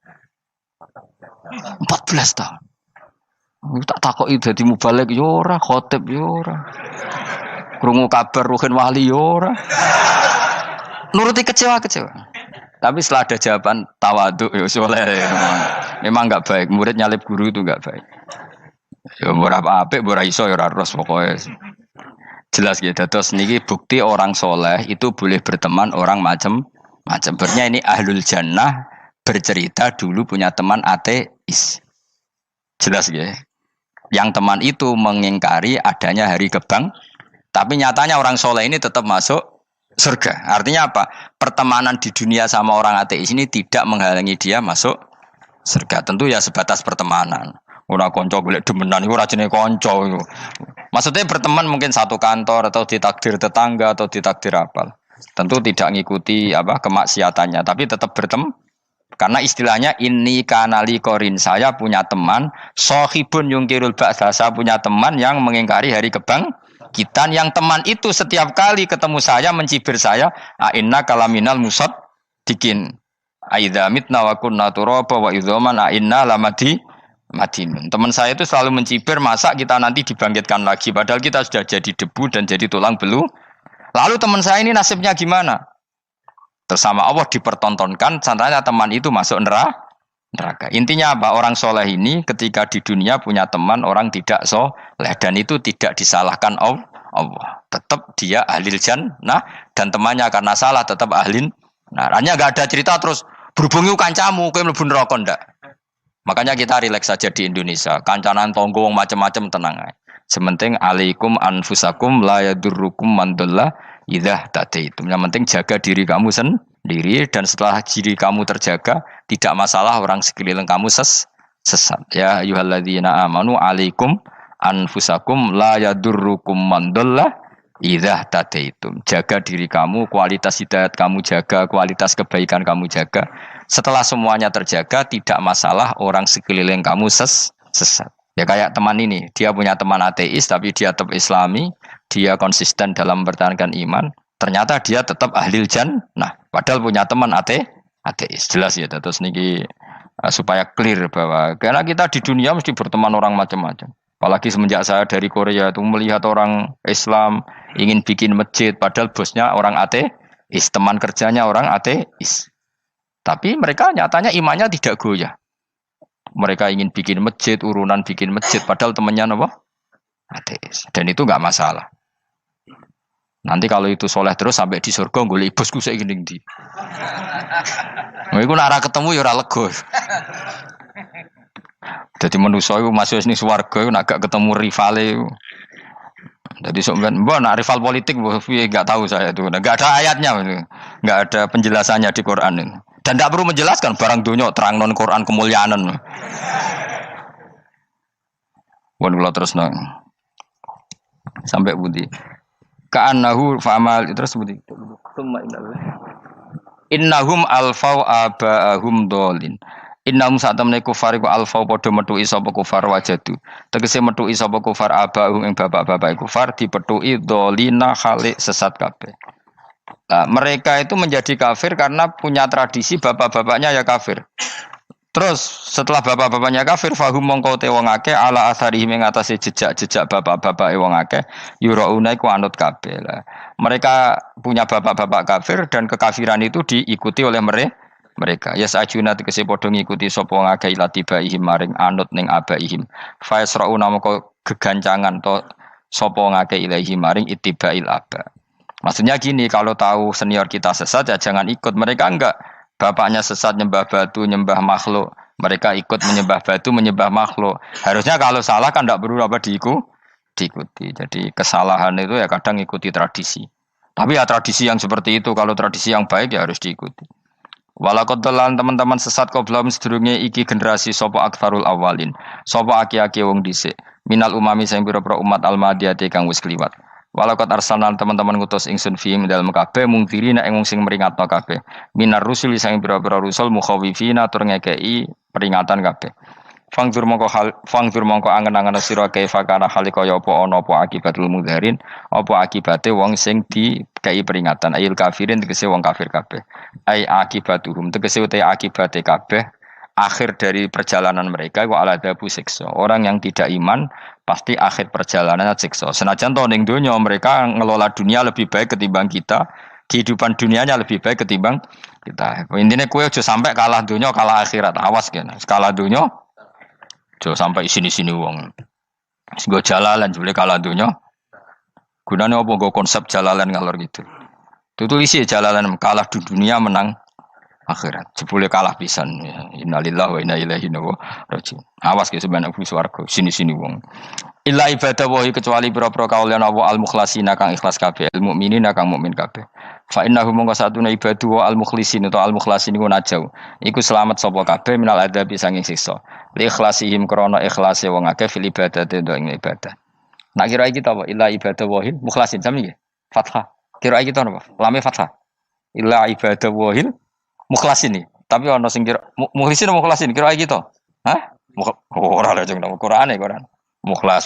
14 tahun. Tak takoki dadi mubalek yo ora, khotib yo ora. Krungu kabar Ruhin Wali yo ora. Nuruti kecewa-kecewa. Tapi setelah ada jawaban tawaduk ya soleh. Memang enggak baik. Murid nyalip guru itu enggak baik. Ya berapa apik, berapa iso ya harus pokoknya. Jelas gitu. Terus niki bukti orang soleh itu boleh berteman orang macam-macam. Berarti ini ahlul jannah bercerita dulu punya teman ateis. Jelas gitu. Yang teman itu mengingkari adanya hari kebang. Tapi nyatanya orang soleh ini tetap masuk surga. Artinya apa? Pertemanan di dunia sama orang ateis ini tidak menghalangi dia masuk surga. Tentu ya sebatas pertemanan. Ora konco golek demenan iku ora jenenge konco iku. Maksudnya berteman mungkin satu kantor atau ditakdir tetangga atau ditakdir apa. Tentu tidak ngikuti apa kemaksiatannya, tapi tetap berteman. Karena istilahnya ini kanali korin, saya punya teman sohibun yungkirul ba'sa, saya punya teman yang mengingkari hari kebangkitan, yang teman itu setiap kali ketemu saya mencibir saya, inna kalaminal musad dikin aidza mitna wa kunna turaba wa idzaman inna lamadi madinun. Teman saya itu selalu mencibir, masa kita nanti dibangkitkan lagi padahal kita sudah jadi debu dan jadi tulang belu. Lalu teman saya ini nasibnya gimana? Tersama Allah dipertontonkan, contohnya teman itu masuk neraka. Intinya apa? Orang soleh ini ketika di dunia punya teman orang tidak soleh, dan itu tidak disalahkan Allah. Tetap dia ahlil jannah, dan temannya karena salah tetap ahlin. Nah, hanya gak ada cerita terus berhubungi kancamu, kowe mlebu neraka ndak. Makanya kita rileks saja di Indonesia. Kancanan tonggo macam-macam tenang aja. Sementing alaikum anfusakum la yadurrukum man dhalla idza tadaitum. Yang penting jaga diri kamu sendiri, dan setelah diri kamu terjaga, tidak masalah orang sekeliling kamu sesat. Ya ayyuhalladzina amanu alaikum anfusakum la yadurrukum man dhalla idza tadaitum. Jaga diri kamu, kualitas hidayat kamu jaga, kualitas kebaikan kamu jaga. Setelah semuanya terjaga, tidak masalah orang sekeliling kamu sesat. Ya kayak teman ini, dia punya teman ateis tapi dia tetap islami, dia konsisten dalam mempertahankan iman, ternyata dia tetap ahlil jannah, padahal punya teman ateis. Jelas ya, terus niki supaya clear bahwa karena kita di dunia mesti berteman orang macam-macam. Apalagi semenjak saya dari Korea itu melihat orang Islam ingin bikin masjid, padahal bosnya orang ateis, teman kerjanya orang ateis. Tapi mereka nyatanya imannya tidak goyah. Mereka ingin bikin masjid, urunan bikin masjid, padahal temannya apa? Ateis. Dan itu nggak masalah. Nanti kalau itu soleh terus sampai di surga, golek bosku saya gini di. Iku nara ketemu ya ora lega. Jadi manusia itu masuk sini swarga, nak gak ketemu rivale. Jadi sebenarnya, nak rival politik, nggak tahu saya itu, nggak ada ayatnya, nggak ada penjelasannya di Quran ini. Dan tidak perlu menjelaskan barang dunia terang non Quran kemuliaan. Bukan kalau terus nang sampai budi. Ka'annahu fa'amal terus budi. Innahum alfau aba'ahum dolin. Innahum saat temen kufar iku alfau podo metuki sapa kufar wajadu. Tegese metuki sapa kufar aba'ahum ing bapak-bapak kufar dipethuki dolina khalik sesat kabeh. Nah, mereka itu menjadi kafir karena punya tradisi bapak-bapaknya ya kafir. Terus setelah bapak-bapaknya kafir, fahum mongko te wong akeh ala asarihim ing atase jejak-jejak bapak-bapak wong akeh yurauna iku anut kabeh. Mereka punya bapak-bapak kafir dan kekafiran itu diikuti oleh mereka. Yas'ajuna tegese padha ngikuti sapa wong akeh latibaihim maring anut ning abaihim. Fa yasrauna mongko gegancangan to sapa wong akeh ilahi maring ittibail aba. Maksudnya gini, kalau tahu senior kita sesat ya jangan ikut. Mereka enggak, bapaknya sesat nyembah batu, nyembah makhluk. Mereka ikut menyembah batu, menyembah makhluk. Harusnya kalau salah kan enggak perlu apa diikuti. Jadi kesalahan itu ya kadang ikuti tradisi. Tapi ya tradisi yang seperti itu, kalau tradisi yang baik ya harus diikuti. Walaqad dalal teman-teman sesat qablahum sedurunge iki generasi sapa aktsarul awalin. Sapa aki-aki wong dhisik. Minal umami sing pira-pira umat almadiyati kang wis kliwat. Walaqad arsalna teman-teman ngutus ingsun fi dalam kabeh mungkirina ing wong sing meringatno kabeh. Minar rusul sing pira-pira rusul mukhawifina tur ngekeki peringatan kabeh. Fangdur mongko angen-angen sira kaifa kana hale kaya apa ana apa akibatul mudharin, apa akibate wong sing dikei peringatan ayil kafirin tegese wong kafir kabeh. Ai akibatuhum tegese uta akibate kabeh akhir dari perjalanan mereka wa aladabu siksa. Orang yang tidak iman pasti akhir perjalanannya siksa. Senajan to ning donya mereka ngelola dunia lebih baik ketimbang kita, kehidupan dunianya lebih baik ketimbang kita. Intinya kowe aja sampai kalah dunia, kalah akhirat. Awas kene. Kalah dunia aja sampai sini-sini wong. Sego jalalan jebule kalah dunia. Gunane apa nggo konsep jalalan ngalor gitu. Tutulisi jalalan kalah di dunia menang akhirat. Jebule kalah pisan. Innalillahi wa inna ilaihi raji'un. Awas ke sebenarnya bus warga sini-sini wong. Illa ibadah wahi kecuali pira-pira kaulian Allah al-mukhlasina kang ikhlas kabeh, al-mukminina kang mukmin kabeh. Fa innahu mongko satuna ibadu wa al-mukhlisin utawa al-mukhlasin iku najau. Iku selamat sapa kabeh minal adabi sanging siksa. Li ikhlasihim krana ikhlase wong akeh fil ibadati ing ibadah. Nak kira iki apa? Illa ibadah wahil mukhlasin sami nggih. Fathah. Kira iki to napa? Lame fathah. Illa ibadah wahil mukhlasin iki. Tapi ana sing kira mukhlisin apa mukhlasin? Kira iki to. Hah? Ora lha jeng nang Qur'ane Qur'an. Mukhlas.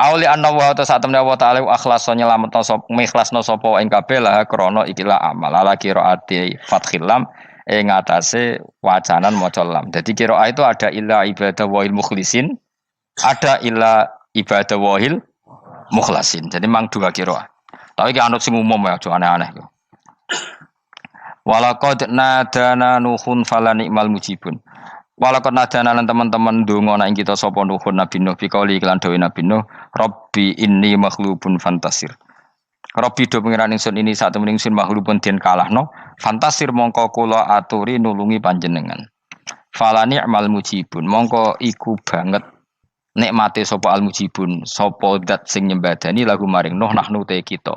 Auli anna wa ta saat temne wa ta'ala akhlaso nyelametno sapa mikhlasno sapa ing kabeh lah krana ikilah amal ala qiraati fathil lam ing atase wacanan maca lam. Dadi qiraah itu ada illa ibadah wahil mukhlisin, ada illa ibadah wahil mukhlasin. Jadi mang dua qiraah. Tapi ki anut sing umum ya aja aneh-aneh. Walaqad nadana nuhun fala ni'mal mujibun. Walaqad nadana lan teman-teman ndonga nek kita sapa nuhun Nabi Nuh bikauli iklan dawe Nabi Nuh, Rabbi inni makhlubun fantasir. Rabbi do pengiran ingsun ini sak temen ingsun makhlubun den kalahno, fantasir mongko kula aturi nulungi panjenengan. Fala ni'mal mujibun, mongko iku banget nikmate sapa al mujibun, sapa zat sing nyembadani lagu maring Nuh nahnu te kita.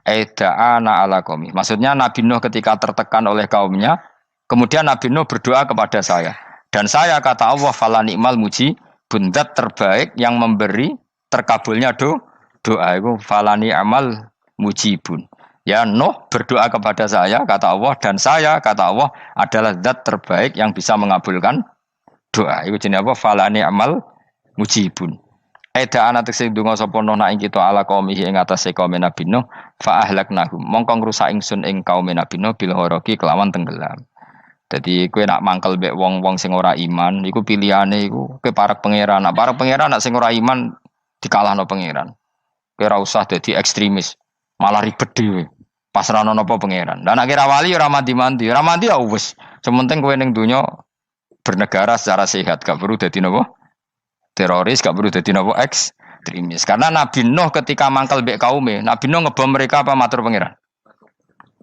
Aida'ana ala qaumi. Maksudnya Nabi Nuh ketika tertekan oleh kaumnya, kemudian Nabi Nuh berdoa kepada saya. Dan saya kata Allah fala ni'mal mujibun, zat terbaik yang memberi terkabulnya doa itu fala ni'mal mujibun. Ya Nuh berdoa kepada saya kata Allah, dan saya kata Allah adalah zat terbaik yang bisa mengabulkan doa. Itu jenenge apa? Fala ni'mal mujibun. Eda ana tekse donga sapa Nuh nak ing kita ala qaumihi ing atase kaum Nabi Nuh fa ahlaknahum mongko ngrusak ingsun ing kaum Nabi Nuh bil ghoroqi kelawan tenggelam. Jadi kowe nak mangkel mbek wong-wong sing ora iman, iku pilihane iku kowe parek pangeran. Nak parek pangeran nak sing ora iman dikalahno pangeran. Kowe ora usah dadi ekstremis, malah ribet dhewe. Pasrahno napa pangeran. Lah nek kira wali ora mandi-mandi, ora mandi ya wis. Sementing kowe ning donya bernegara secara sehat, gak perlu dadi napa? Teroris, gak perlu dadi napa? Ekstremis. Karena Nabi Nuh ketika mangkel mbek kaume, Nabi Nuh ngebom mereka apa matur pangeran?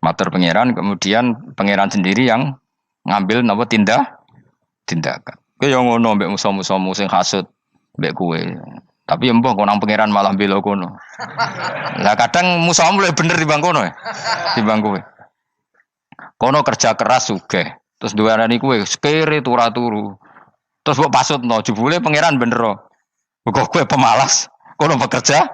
Matur pangeran, kemudian pangeran sendiri yang ngambil napa tindakan. Kowe yo ngono mbek musuh-musuhmu sing hasud mbek kowe. Tapi mbah kok nang pangeran malah bela kono. Lah kadang musuhmu luwih bener timbang kono ya. Timbang kowe. Kono kerja keras sugih. Terus duweni kowe kere turu. Terus mbok pasutno jebule pangeran bener. Kok kowe pemalas. Kono bekerja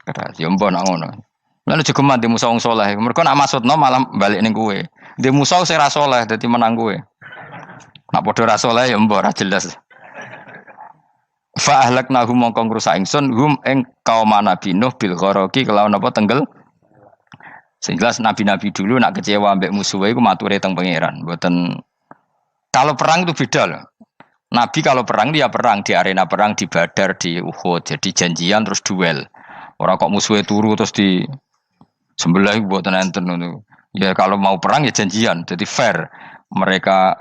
keras. Ya mbah nak ngono. Lan jegeman di musuh wong saleh. Mergo nak maksudno malah balik ning kowe. Di musuh sing ra saleh dadi menang kowe. Nak padha ra saleh ya mbah ra jelas. Fa ahlaknahum mongko ngrusak ingsun hum ing kaum Nabi Nuh bil ghoroqi kelawan apa tenggel. Sing jelas nabi-nabi dulu nak kecewa ambek musuhe iku mature teng pangeran. Mboten kalau perang itu beda loh. Nabi kalau perang dia perang di arena perang di Badar di Uhud. Jadi janjian terus duel. Ora kok musuhe turu terus di sebelah mboten enten ngono. Ya kalau mau perang ya janjian. Jadi fair. Mereka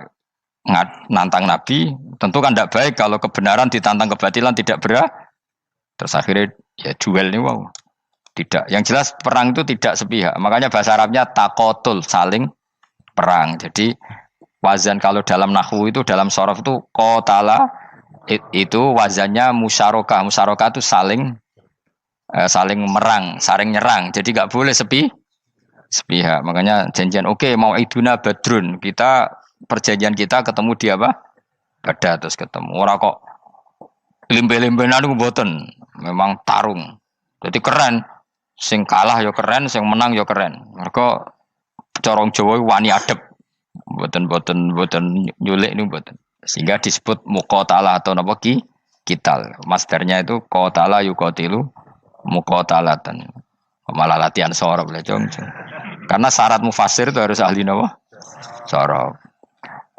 nantang Nabi, tentu kan tidak baik kalau kebenaran ditantang kebatilan tidak berat. Terus akhirnya ya duel nih wow. Tidak. Yang jelas perang itu tidak sepihak. Makanya bahasa Arabnya takotul, saling perang. Jadi wazan kalau dalam nahwu itu dalam sorof itu qatala itu wazannya musyarakah. Musyarakah itu saling merang, saling nyerang. Jadi nggak boleh sepihak. Makanya janjian oke, mau iduna badrun kita perjanjian kita ketemu di apa? Badar terus ketemu. Ora kok limbe-limbenan niku mboten. Memang tarung. Jadi keren. Sing kalah ya keren, sing menang ya keren. Mergo corong Jawa wani adep. Mboten nyulik niku mboten. Sehingga disebut muqatalah atau napa kital. Masdarnya itu qatala yuqatilu muqatalatan. Malah latihan sorab lah, Karena syarat mufassir itu harus ahli napa? Sorab.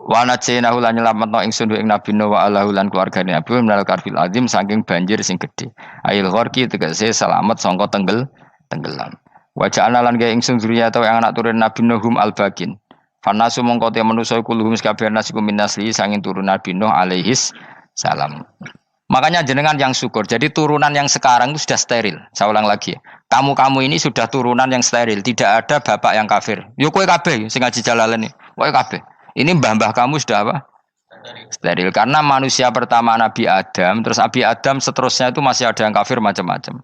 Wa najaynahu lan nyelametno ingsun ing Nabi Nuh wa alahu lan keluargane Nabi minal karfil azim saking banjir sing gedhe. Ail gharqi tegese selamat sangka tenggelam. Wa ja'alna lan gawe ingsun zuriyata yang anak turun Nabi Nuhum al-bakin. Fanasu mongko te manusa kuluhum kabeh nasikum min nasli sanging turun Nabi Nuh alaihis salam. Makanya jenengan yang syukur. Jadi turunan yang sekarang itu sudah steril. Saya ulang lagi. Kamu ini sudah turunan yang steril. Tidak ada bapak yang kafir. Yo kowe kabeh sing ngaji Jalalain iki. Kowe kabeh. Ini mbah-mbah kamu sudah apa? Steril. Karena manusia pertama Nabi Adam, terus Nabi Adam seterusnya itu masih ada yang kafir macam-macam.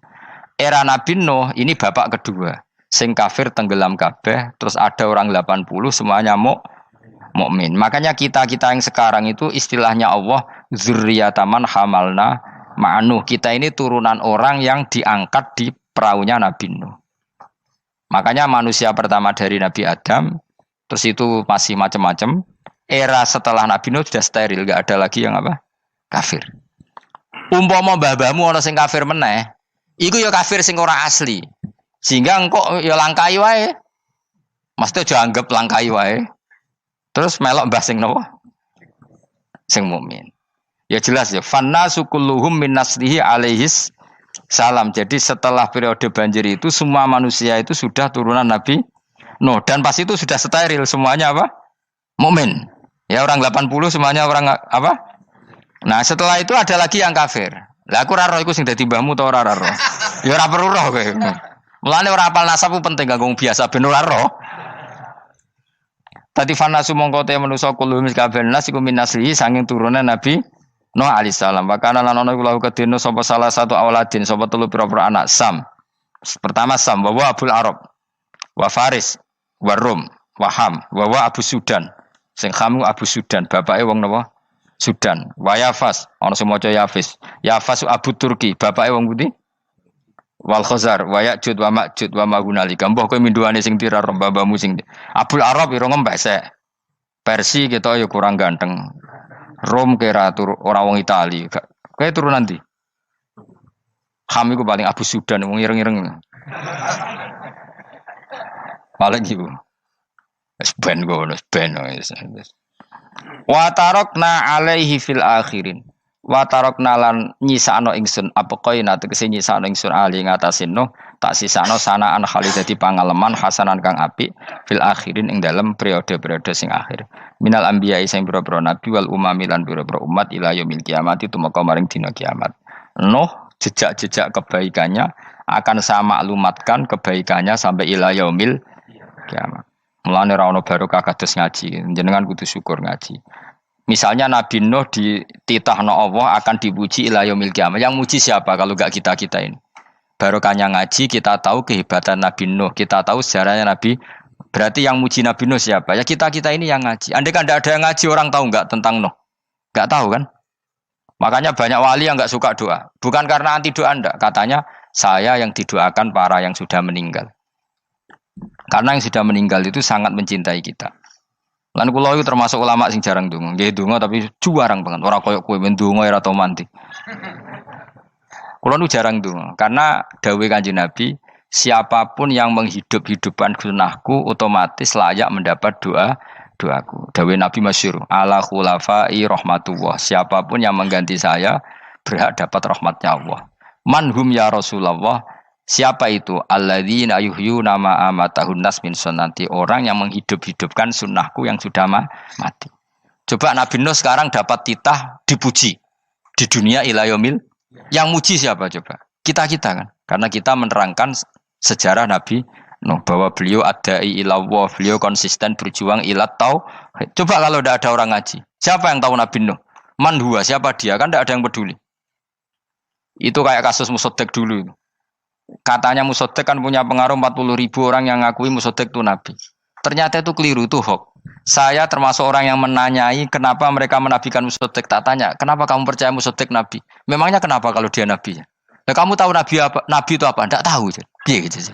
Era Nabi Nuh ini bapak kedua. Sing kafir tenggelam kabeh, terus ada orang 80 semuanya mukmin. Makanya kita yang sekarang itu istilahnya Allah zurriyataman hamalna ma'nuh. Kita ini turunan orang yang diangkat di perahunya Nabi Nuh. Makanya manusia pertama dari Nabi Adam, terus itu masih macam-macam. Era setelah Nabi Nuh sudah steril, enggak ada lagi yang apa? Kafir. Umpama mbah-mbahmu ana sing kafir meneh, iku ya kafir sing ora asli. Sehingga engkau ya langkai wae. Mesti aja anggap langkai wae. Terus melok mbah sing nopo? Sing mukmin. Ya jelas ya. Fanna sukulluhum min naslihi alaihis salam. Jadi setelah periode banjir itu semua manusia itu sudah turunan Nabi Nuh dan pas itu sudah steril semuanya apa? Mukmin. Ya orang 80 semuanya orang apa? Nah, setelah itu ada lagi yang kafir. Lah aku ora roh iku sing dadi mbahmu ta ora roh. Ya ora perlu roh kowe. Mulane ora apal nasab penting kanggo biasa ben ora roh. Tadi fanasu mongko te manusa kulo kabeh nas iku minaslihi sanging turunan Nabi Nuh alaihissalam. Bakana lan ana iku lahu kedene sapa salah satu awaladin sapa telu pira-pira anak Sam. Pertama Sam wa Abul Arab wa Faris wa Rum wa Ham wa Abu Sudan. Sing Ham Abu Sudan, bapake wong napa? Sudan. Wa Yafas ana sing maca Yafis. Yafas Abu Turki, bapake wong pundi? Wal Khazar wa Ya'jud wa Ma'jud wa Mahunalika. Mbah kowe minduane sing tirar babamu sing Abul Arab ira ngempek sek. Persi kita ya kurang ganteng. Rom kira ora wong Itali. Kowe turunan ndi? Ham iku paling Abu Sudan wong ireng-ireng. Paling iku. Wis ben ngono, ben wis. Wa tarakna alaihi fil akhirin. Wa tarakna lan nyisakno ingsun apa koina tegese nyisakno ingsun ali ngatasin no tak sisakno sanaan khalid dadi pangaleman hasanan kang apik fil akhirin ing dalem periode-periode sing akhir minal anbiya sing pira-pira nabi wal umami lan pira-pira umat ila yaumil kiamat tumeka maring dina kiamat. Nuh jejak-jejak kebaikannya akan saya maklumatkan kebaikannya sampai ila yaumil kiamat. Mulane ora ono barokah kados ngaji, jenengan kudu syukur ngaji. Misalnya Nabi Nuh dititahno Allah akan dipuji ila yaumil kiamat. Yang muji siapa kalau enggak kita-kita ini? Barokahnya ngaji, kita tahu kehebatan Nabi Nuh, kita tahu sejarahnya Nabi. Berarti yang muji Nabi Nuh siapa? Ya kita-kita ini yang ngaji. Andai kan tidak ada yang ngaji, orang tahu enggak tentang Nuh? Enggak tahu kan? Makanya banyak wali yang enggak suka doa. Bukan karena anti doa enggak. Katanya saya yang didoakan para yang sudah meninggal. Karena yang sudah meninggal itu sangat mencintai kita. Lan kula iku termasuk ulama sing jarang ndonga. Nggih ndonga tapi juarang banget. Ora koyo kowe men ndonga ora tau mandi. Kula nu jarang ndonga karena dawuh Kanjeng Nabi, siapapun yang menghidup-hidupkan sunahku otomatis layak mendapat doaku. Dawuh Nabi masyhur, ala khulafai rahmatullah. Siapapun yang mengganti saya berhak dapat rahmatnya Allah. Manhum ya Rasulullah. Siapa itu? Alladzina yuhyuna ma amatahun nas min sunnati. Orang yang menghidup-hidupkan sunnahku yang sudah mati. Coba Nabi Nuh sekarang dapat titah dipuji di dunia ila yaumil. Yang muji siapa coba? Kita-kita kan. Karena kita menerangkan sejarah Nabi Nuh bahwa beliau adai ila Allah, beliau konsisten berjuang ila tauhid. Coba kalau tidak ada orang ngaji. Siapa yang tahu Nabi Nuh? Man huwa, siapa dia? Kan tidak ada yang peduli. Itu kayak kasus Musaddiq dulu itu. Katanya Musaddiq kan punya pengaruh 40.000 orang yang ngakui Musaddiq itu Nabi. Ternyata itu keliru, itu hoax. Saya termasuk orang yang menanyai kenapa mereka menabikan Musaddiq. Tak tanya, kenapa kamu percaya Musaddiq Nabi? Memangnya kenapa kalau dia Nabi? Nah, kamu tahu Nabi apa? Nabi itu apa? Tidak tahu. Gitu sih.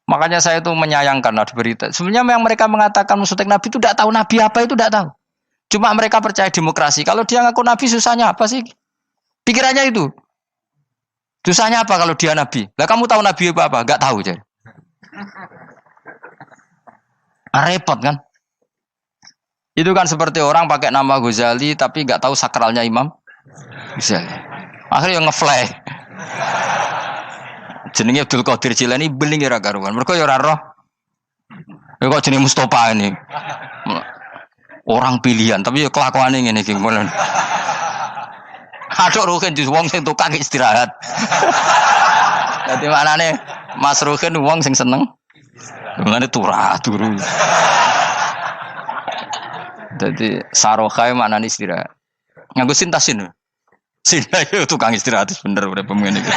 Makanya saya itu menyayangkan ada berita. Sebenarnya yang mereka mengatakan Musaddiq Nabi itu tidak tahu Nabi apa itu tidak tahu. Cuma mereka percaya demokrasi. Kalau dia ngaku Nabi susahnya apa sih? Pikirannya itu. Susahnya apa kalau dia Nabi? Lah kamu tahu Nabi apa? Enggak tahu jadi. Repot kan? Itu kan seperti orang pakai nama Ghazali tapi nggak tahu sakralnya Imam Ghazali. Akhirnya yang ngefly. Jenenge Abdul Qadir Jilani beling ora karuan. Mergo ya ora roh. Ya kok jenenge Mustofa ini. Orang pilihan tapi ya kelakuane ngene iki ngono. Aduh Ruhin jus wong sing tukang istirahat. Dadi maknane Mas Ruhin wong sing seneng. Ngene turu. Jadi sarokai maknane istirahat. Nganggo sintasin. Sinta itu tukang istirahat bener udah pemain iki.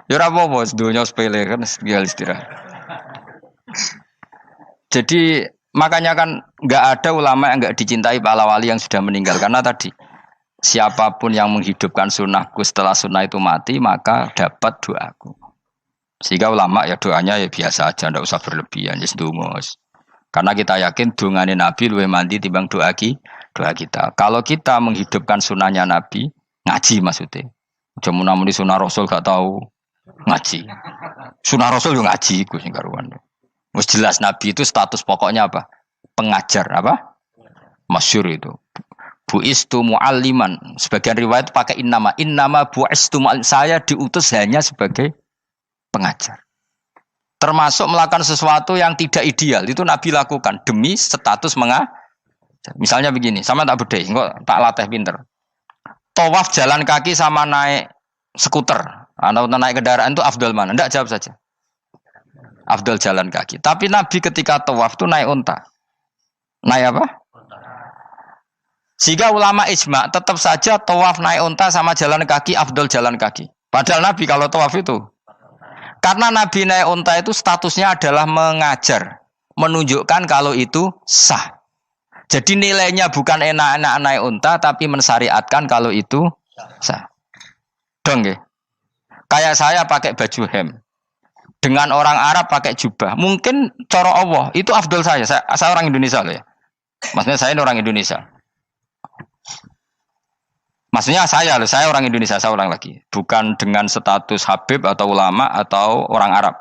Ya ora apa-apa, dunya sepele kan tinggal istirahat. Jadi makanya kan nggak ada ulama yang nggak dicintai para wali yang sudah meninggal karena tadi siapapun yang menghidupkan sunnahku setelah sunnah itu mati maka dapat doaku. Sehingga ulama ya doanya ya biasa aja, ndak usah berlebihan, just dungus. Karena kita yakin dungane Nabi luwih mandi timbang doa kita. Kalau kita menghidupkan sunnahnya Nabi, ngaji maksudnya. Cuma namun di sunnah Rasul gak tahu ngaji. Sunnah Rasul yo ngaji iku sing karuan. Wis jelas Nabi itu status pokoknya apa? Pengajar apa? Masyhur itu. Buistu mualliman. Sebagian riwayat pakai innama buistu muallim. Saya diutus hanya sebagai pengajar. Termasuk melakukan sesuatu yang tidak ideal itu Nabi lakukan demi status mengajar. Misalnya begini, sama tak bedai, kok tak latih pinter. Tawaf jalan kaki sama naik skuter atau naik kendaraan itu afdal mana? Enggak, jawab saja. Afdal jalan kaki. Tapi Nabi ketika tawaf itu naik unta. Naik apa? Sehingga ulama ijma tetap saja tawaf naik unta sama jalan kaki afdal jalan kaki. Padahal Nabi kalau tawaf itu karena Nabi naik unta itu statusnya adalah mengajar, menunjukkan kalau itu sah. Jadi nilainya bukan enak-enak naik unta tapi mensyariatkan kalau itu sah. Dong ya. Kayak saya pakai baju hem. Dengan orang Arab pakai jubah. Mungkin cara Allah itu afdal saya. Saya orang Indonesia loh ya. Maksudnya saya ini orang Indonesia. Maksudnya saya orang Indonesia, saya ulang lagi. Bukan dengan status Habib atau ulama atau orang Arab.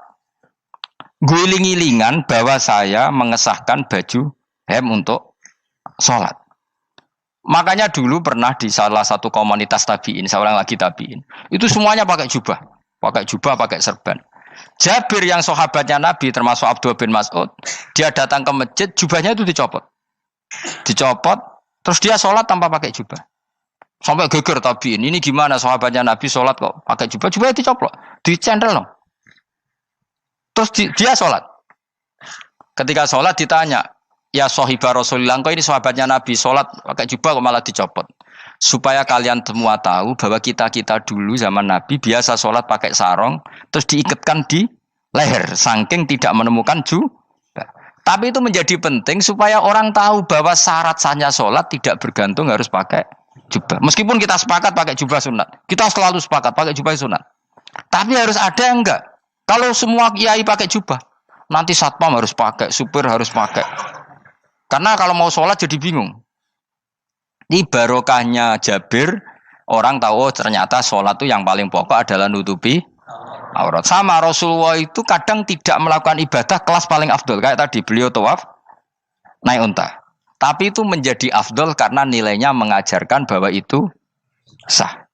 Guling-gilingan bahwa saya mengesahkan baju hem untuk sholat. Makanya dulu pernah di salah satu komunitas tabiin, saya ulang lagi tabiin. Itu semuanya pakai jubah, pakai serban. Jabir yang sahabatnya Nabi termasuk Abdullah bin Mas'ud, dia datang ke masjid, jubahnya itu dicopot, terus dia sholat tanpa pakai jubah. Sampai geger tabiin, ini gimana sahabatnya Nabi sholat kok pakai jubah, jubahnya dicoplok, dicendel loh. Terus dia sholat. Ketika sholat ditanya, ya sahibah Rasulullah, kok ini sahabatnya Nabi sholat pakai jubah kok malah dicopot. Supaya kalian semua tahu bahwa kita dulu zaman Nabi biasa sholat pakai sarung, terus diikatkan di leher, saking tidak menemukan jubah. Tapi itu menjadi penting supaya orang tahu bahwa syarat sahnya sholat tidak bergantung harus pakai jubah. Meskipun kita sepakat pakai jubah sunat, kita selalu sepakat pakai jubah sunat. Tapi harus ada yang enggak. Kalau semua kiai pakai jubah, nanti satpam harus pakai, supir harus pakai. Karena kalau mau sholat jadi bingung. Ini barokahnya Jabir, orang tahu ternyata sholat itu yang paling pokok adalah nutupi aurat. Sama Rasulullah itu kadang tidak melakukan ibadah kelas paling afdol. Kayak tadi beliau tawaf naik unta. Tapi itu menjadi afdol karena nilainya mengajarkan bahwa itu sah.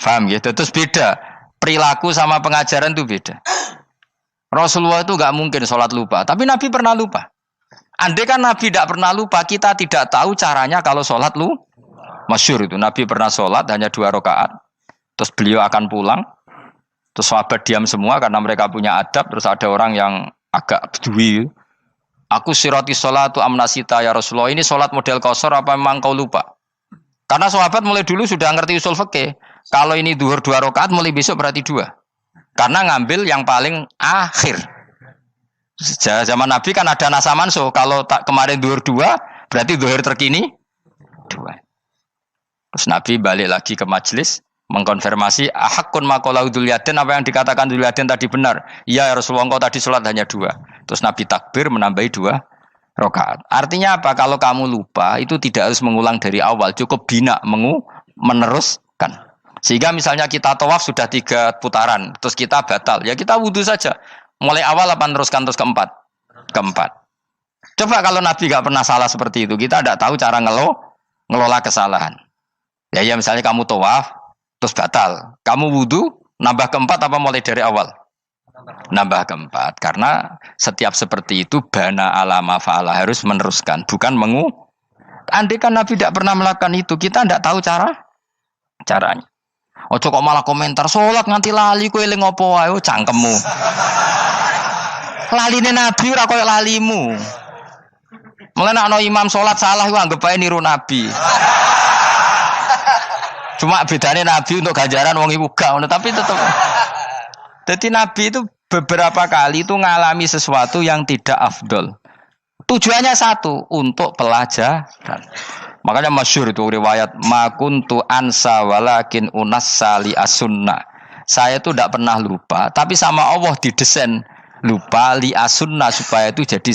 Paham gitu? Terus beda. Perilaku sama pengajaran itu beda. Rasulullah itu gak mungkin sholat lupa. Tapi Nabi pernah lupa. Andai kan Nabi tidak pernah lupa, kita tidak tahu caranya kalau sholat masyhur itu. Nabi pernah sholat hanya 2 rakaat. Terus beliau akan pulang. Terus sahabat diam semua karena mereka punya adab. Terus ada orang yang agak bedui. Aku sirati sholatu amnasita ya Rasulullah. Ini sholat model qashar apa memang kau lupa? Karena sahabat mulai dulu sudah ngerti usul fikih. Kalau ini zuhur 2 rakaat, mulai besok berarti 2. Karena ngambil yang paling akhir. Zaman Nabi kan ada nasa mansuh. Kalau tak kemarin zuhur 2, berarti zuhur terkini 2. Terus Nabi balik lagi ke majelis, mengkonfirmasi ahakun maqala Dzulyaden, apa yang dikatakan Dzulyaden tadi benar. Iya ya Rasulullah, engkau tadi sholat hanya 2. Terus Nabi takbir menambahi 2 rakaat. Artinya apa? Kalau kamu lupa itu tidak harus mengulang dari awal, cukup bina meneruskan. Sehingga misalnya kita tawaf sudah 3 putaran, terus kita batal, ya kita wudhu saja. Mulai awal apa teruskan terus keempat? Keempat. Coba kalau Nabi gak pernah salah seperti itu, kita tidak tahu cara ngelola kesalahan. Ya misalnya kamu tawaf, terus batal. Kamu wudhu, nambah keempat apa mulai dari awal? Nambah keempat. Karena setiap seperti itu, bana alama fa'ala harus meneruskan. Bukan andai kan Nabi tidak pernah melakukan itu, kita tidak tahu caranya. Ojo kok malah komentar, sholat nganti lali, kowe eling apa wae, cangkemmu. Laline Nabi ora koyo lalimu. Mulane ana imam sholat salah iku anggap ae niru Nabi. Cuma bedanya Nabi untuk ganjaran wong iku gak ngono, tapi tetap. Jadi Nabi itu beberapa kali itu ngalami sesuatu yang tidak afdol. Tujuannya satu, untuk pelajaran. Makanya masyhur itu riwayat makuntu ansa walakin unassa li as-sunnah. Saya itu tidak pernah lupa, tapi sama Allah didesain lupa li as-sunnah supaya itu jadi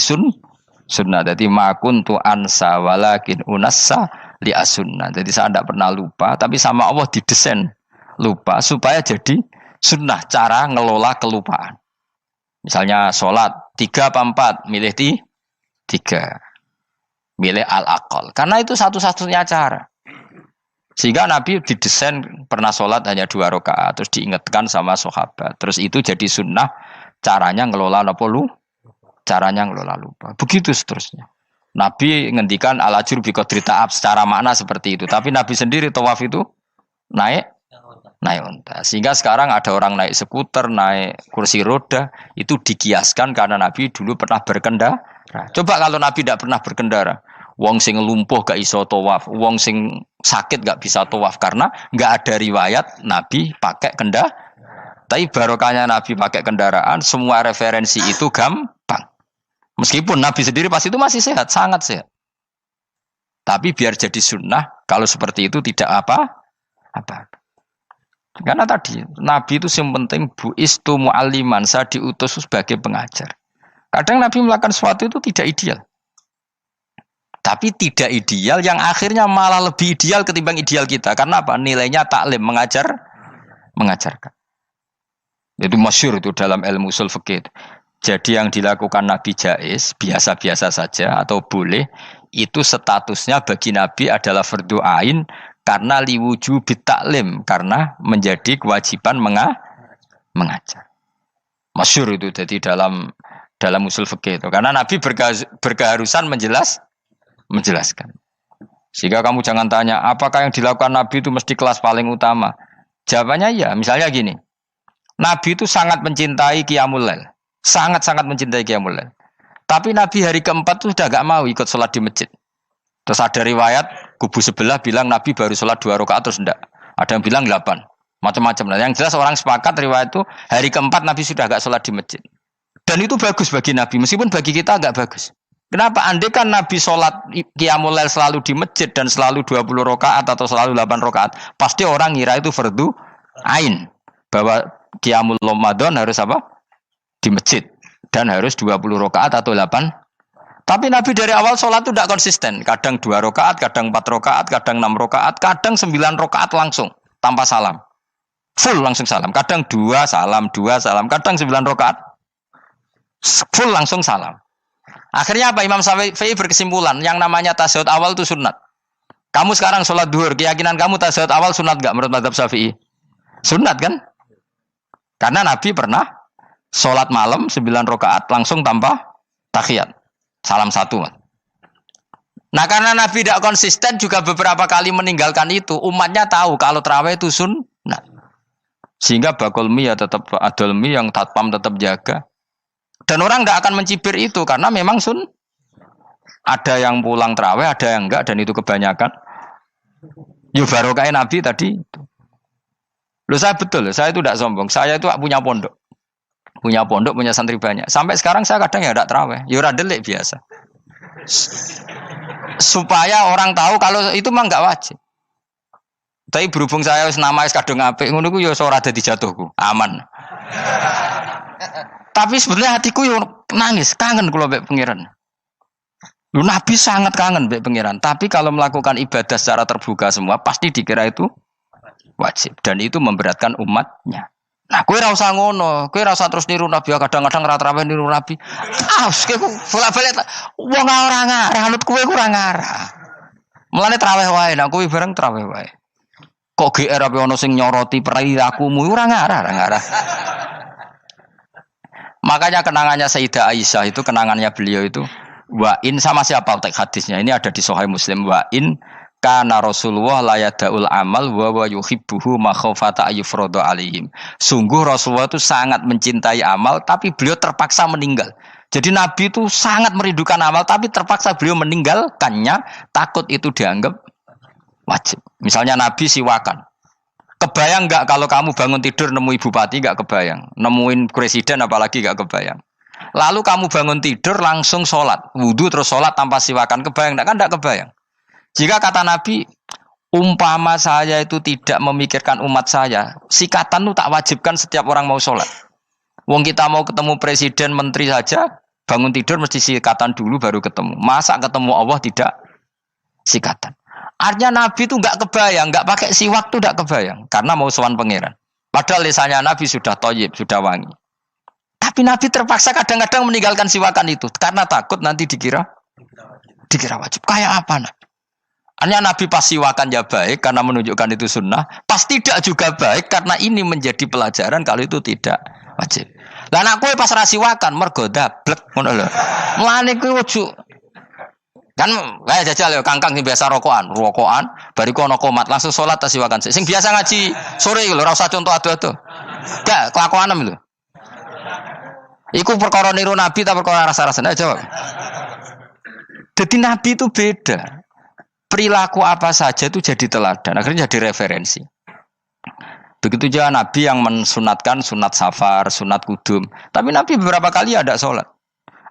sunnah. Jadi makuntu ansa walakin unassa li as-sunnah. Jadi saya tidak pernah lupa, tapi sama Allah didesain lupa supaya jadi sunnah cara ngelola kelupaan. Misalnya sholat 3 apa 4, milih 3. Milih al-aqal. Karena itu satu-satunya cara. Sehingga Nabi didesain pernah sholat hanya 2 rakaat, terus diingatkan sama sahabat. Terus itu jadi sunnah caranya ngelola caranya ngelola lupa. Begitu seterusnya. Nabi ngendikan al-ajur bi qadri ta'ab secara makna seperti itu. Tapi Nabi sendiri tawaf itu naik unta. Sehingga sekarang ada orang naik skuter, naik kursi roda, itu dikiaskan karena Nabi dulu pernah berkendara. Coba kalau Nabi tidak pernah berkendara, wong sing lumpuh gak iso tawaf, wong sing sakit gak bisa tawaf karena gak ada riwayat Nabi pakai kendaraan. Tapi barokahnya Nabi pakai kendaraan, semua referensi itu gampang. Meskipun Nabi sendiri pas itu masih sehat, sangat sehat. Tapi biar jadi sunnah, kalau seperti itu tidak apa-apa. Karena tadi Nabi itu yang penting buistu mu'alliman, saya diutus sebagai pengajar. Kadang Nabi melakukan sesuatu itu tidak ideal. Tapi tidak ideal yang akhirnya malah lebih ideal ketimbang ideal kita. Karena apa? Nilainya taklim, mengajarkan. Itu masyhur itu dalam ilmu ushul fikih. Jadi yang dilakukan Nabi jaiz, biasa-biasa saja atau boleh, itu statusnya bagi Nabi adalah fardhu ain karena liwujubi taklim, karena menjadi kewajiban mengajar. Masyhur itu jadi dalam usul fikih itu. Karena Nabi berkeharusan menjelaskan. Sehingga kamu jangan tanya, apakah yang dilakukan Nabi itu mesti kelas paling utama? Jawabannya ya, misalnya gini. Nabi itu sangat mencintai Qiyamul Lail. Sangat-sangat mencintai Qiyamul Lail. Tapi Nabi hari keempat itu sudah gak mau ikut sholat di masjid. Terus ada riwayat, kubu sebelah bilang Nabi baru sholat 2 rakaat terus enggak. Ada yang bilang 8. Macam-macam. Nah, yang jelas orang sepakat riwayat itu, hari keempat Nabi sudah gak sholat di masjid. Dan itu bagus bagi Nabi, meskipun bagi kita agak bagus. Kenapa? Andai kan Nabi sholat Qiyamul Lail selalu di masjid dan selalu 20 rakaat atau selalu 8 rakaat, pasti orang ngira itu fardhu ain. Bahwa Qiyamul Ramadan harus apa? Di masjid. Dan harus 20 rakaat atau 8. Tapi Nabi dari awal sholat itu tidak konsisten. Kadang 2 rakaat, kadang 4 rakaat, kadang 6 rakaat, kadang 9 rakaat langsung tanpa salam. Full langsung salam. Kadang 2 salam, kadang 9 rakaat full langsung salam. Akhirnya apa? Imam Syafi'i berkesimpulan yang namanya tasyahud awal itu sunat. Kamu sekarang sholat duhur, keyakinan kamu tasyahud awal sunat enggak menurut mazhab Syafi'i? Sunat kan? Karena Nabi pernah sholat malam 9 rakaat langsung tanpa tahiyat. Salam 1. Nah karena Nabi tidak konsisten juga beberapa kali meninggalkan itu. Umatnya tahu kalau tarawih itu sunnah. Sehingga bakul mie ya tetap adol mie yang tatpam tetap jaga. Dan orang tidak akan mencibir itu karena memang ada yang pulang tarawih, ada yang enggak, dan itu kebanyakan. Yo barokah Nabi tadi. Loh saya betul, saya itu tidak sombong. Saya itu punya pondok, punya santri banyak. Sampai sekarang saya kadang ya tidak tarawih, ya ora delik biasa. Supaya orang tahu kalau itu mah enggak wajib. Tapi berhubung saya wis nama kadung apik ngono ku ya ora dadi jatuhku, aman. Tapi sebenarnya hatiku yo nangis, kangen kula mbek pangeran. Lu Nabi sangat kangen mbek pangeran, tapi kalau melakukan ibadah secara terbuka semua pasti dikira itu wajib dan itu memberatkan umatnya. Nah, kowe ora usah ngono, kowe ora usah terus niru Nabi, kadang-kadang ra traweh niru Nabi. Ah, kowe bolak-balik wong ora ngarah, anut kowe ora ngarah. Mulane traweh wae, nek kowe bareng traweh wae. Kok GR apa ono sing nyoroti perilakumu ora ngarah, ora ngarah. Makanya kenangannya Sayyidah Aisyah itu kenangannya beliau itu wa in sama siapa teks hadisnya ini ada di Sahih Muslim wa in kana Rasulullah la yadaul amal wa yuhibbuhu makhafata ayyufradu alaihim. Sungguh Rasulullah itu sangat mencintai amal tapi beliau terpaksa meninggal. Jadi Nabi itu sangat merindukan amal tapi terpaksa beliau meninggalkannya takut itu dianggap wajib. Misalnya Nabi siwakan. Kebayang enggak kalau kamu bangun tidur nemu bupati enggak kebayang. Nemuin presiden apalagi enggak kebayang. Lalu kamu bangun tidur langsung sholat. Wudu terus sholat tanpa siwakan. Kebayang enggak? Kan enggak kebayang. Jika kata Nabi, umpama saya itu tidak memikirkan umat saya, sikatan itu tak wajibkan setiap orang mau sholat. Wong kita mau ketemu presiden, menteri saja, bangun tidur mesti sikatan dulu baru ketemu. Masa ketemu Allah tidak sikatan? Artinya Nabi itu enggak kebayang, enggak pakai siwak itu enggak kebayang. Karena mau sowan pangeran. Padahal lisannya Nabi sudah thayyib, sudah wangi. Tapi Nabi terpaksa kadang-kadang meninggalkan siwakan itu. Karena takut nanti dikira wajib. Kayak apa Nabi? Artinya Nabi pas siwakan ya baik karena menunjukkan itu sunnah. Pas tidak juga baik karena ini menjadi pelajaran kalau itu tidak wajib. Lah anak kowe pas ra siwakan mergo dablek ngono lho. Mulane kowe ojo kan kayak jajal ya kangkang sing biasa rokokan, bariku ana komat langsung salat tas siwakan. Sing biasa ngaji sore lho ora usah contoh ado-ado. Gak kelakuanem lho. Iku perkara niru Nabi ta perkara rasa-rasane jawab. Jadi Nabi itu beda. Perilaku apa saja itu jadi teladan, akhirnya jadi referensi. Begitu juga Nabi yang mensunatkan sunat safar, sunat kudum. Tapi Nabi beberapa kali ada sholat.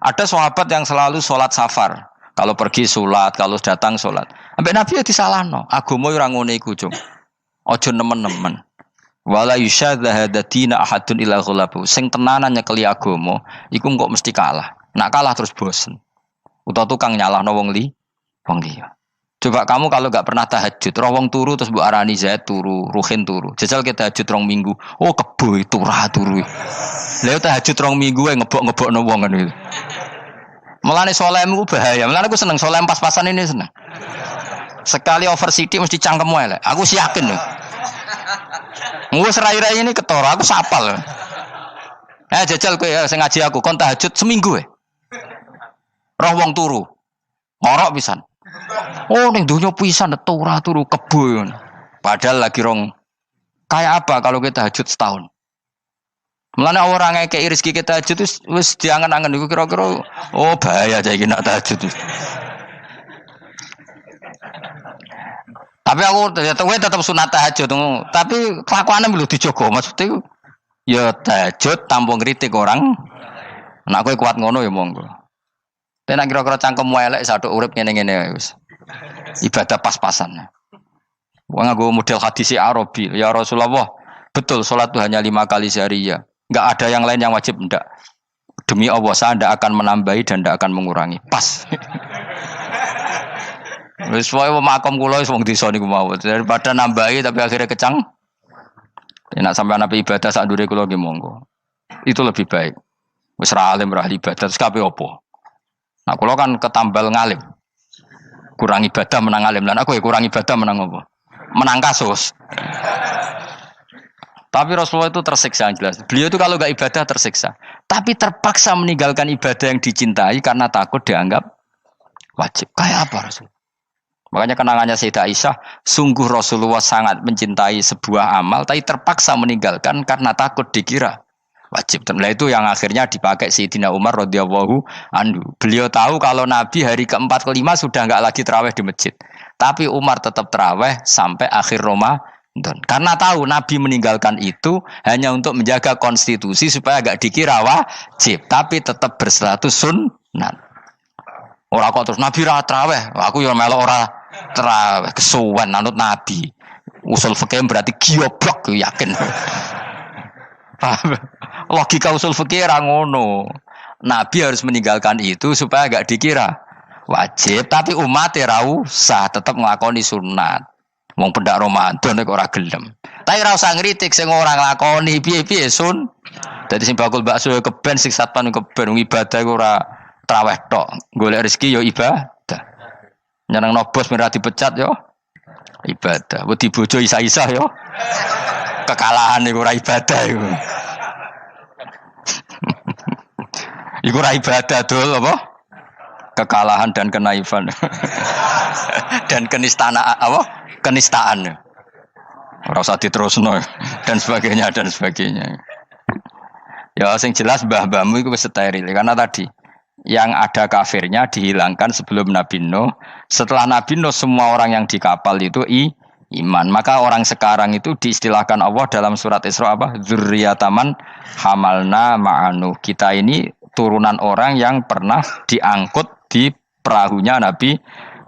Ada sahabat yang selalu sholat safar. Kalau pergi sholat, kalau datang sholat. Sampai Nabi ya disalahno. Agama orang ngene iku, Cung. Ojo nemen-nemen. Wala yusyadza hadatina ahadun ila ghalabu. Sing tenanan nyekeli agama, iku kok mesti kalah. Nak kalah terus bosen. Utawa tukang nyalahno wong liya. Coba kamu kalau gak pernah tahajud, roh wong turu terus Bu Arani Zaid turu, Ruhin turu. Jajal kita tahajud rong minggu. Oh kebo turu. Lha tahajud rong minggu ngebok-ngebokno wong kan itu. Mulane salehmu bahaya. Mulane aku seneng saleh pas-pasan ini seneng. Sekali over city mesti cangkemmu elek. Aku sih yakin lho. Wis rai-rai ini ketara, aku sapal. Jajal kowe sing ngaji aku kon tahajud seminggu roh wong turu. Ngorok pisan. Oh ning donya pisan turu kebo. Padahal lagi rong. Kayak apa kalau kita tahajud setahun? Mulane orang ngekeki rezeki kita tahajud wis diangen-angen iku kira-kira oh bahaya cah iki nak tahajud. Tapi aku tetap sunat tahajud, tapi kelakuannya belum dijogo. Maksudnya ya tahajud tanpa ngritik orang. Nek kowe kuat ngono ya monggo. Tapi nek kira-kira cangkemmu elek sadok urip ngene-ngene wis. Ibadah pas-pasan. Wong nggo model hadis Arabi, ya Rasulullah, betul salat itu hanya 5 kali sehari ya. Enggak ada yang lain yang wajib enggak. Demi Allah saya tidak akan menambahi dan tidak akan mengurangi. Pas. Wis wae makom kula wis wong desa niku mawon. Daripada nambahi tapi akhirnya kecang. Nek sampean ape ibadah sak ndure kula nggih monggo. Itu lebih baik. Wis ra alim ra ibadah terus kabeh opo? Nah kula kan ketambal ngalim. Kurang ibadah menang alim. Lan aku ya kurang ibadah menang apa? Menang kasus. Tapi Rasulullah itu tersiksa yang jelas. Beliau itu kalau enggak ibadah tersiksa. Tapi terpaksa meninggalkan ibadah yang dicintai karena takut dianggap wajib. Kayak apa Rasul? Makanya kenangannya Sayyidah Aisyah, sungguh Rasulullah sangat mencintai sebuah amal, tapi terpaksa meninggalkan karena takut dikira wajib. Dan itu yang akhirnya dipakai Sayyidina Umar radhiyallahu anhu. Beliau tahu kalau Nabi hari keempat kelima sudah enggak lagi tarawih di masjid. Tapi Umar tetap tarawih sampai akhir Ramadan. Karena tahu Nabi meninggalkan itu hanya untuk menjaga konstitusi supaya enggak dikira wajib, tapi tetap berstatus sunnah. Ora kok terus Nabi ra tarawih, aku ya melok ora tarawih kesuwen anut Nabi. Usul fikih berarti gioblok yakin. Logika usul fikih ra ngono. Nabi harus meninggalkan itu supaya enggak dikira wajib, tapi umat ra usah tetap nglakoni sunat. Wong pendak Ramadan kok ora gelem. Tapi ora usah ngritik sing ora nglakoni piye-piye sun. Dadi sing bakul bakso ya keben sing satpan keben ibadah iku ora traweh tok. Golek rezeki ya ibadah. Nyenengno bos ora dipecat yo ibadah. Wedi bojo isa-isa yo. Kekalahan iku ora ibadah iku. Iku ora ibadah dul apa? Kekalahan dan kenaifan. Dan kenistaan apa? Kenistaan. Ora usah diterusno dan sebagainya dan sebagainya. Ya sing jelas mbah-mbahmu iku wis steril karena tadi yang ada kafirnya dihilangkan sebelum Nabi Nuh. Setelah Nabi Nuh semua orang yang di kapal itu iman. Maka orang sekarang itu diistilahkan Allah dalam surat Isra apa? Dzurriyyataman hamalna ma'anu. Kita ini turunan orang yang pernah diangkut di perahunya Nabi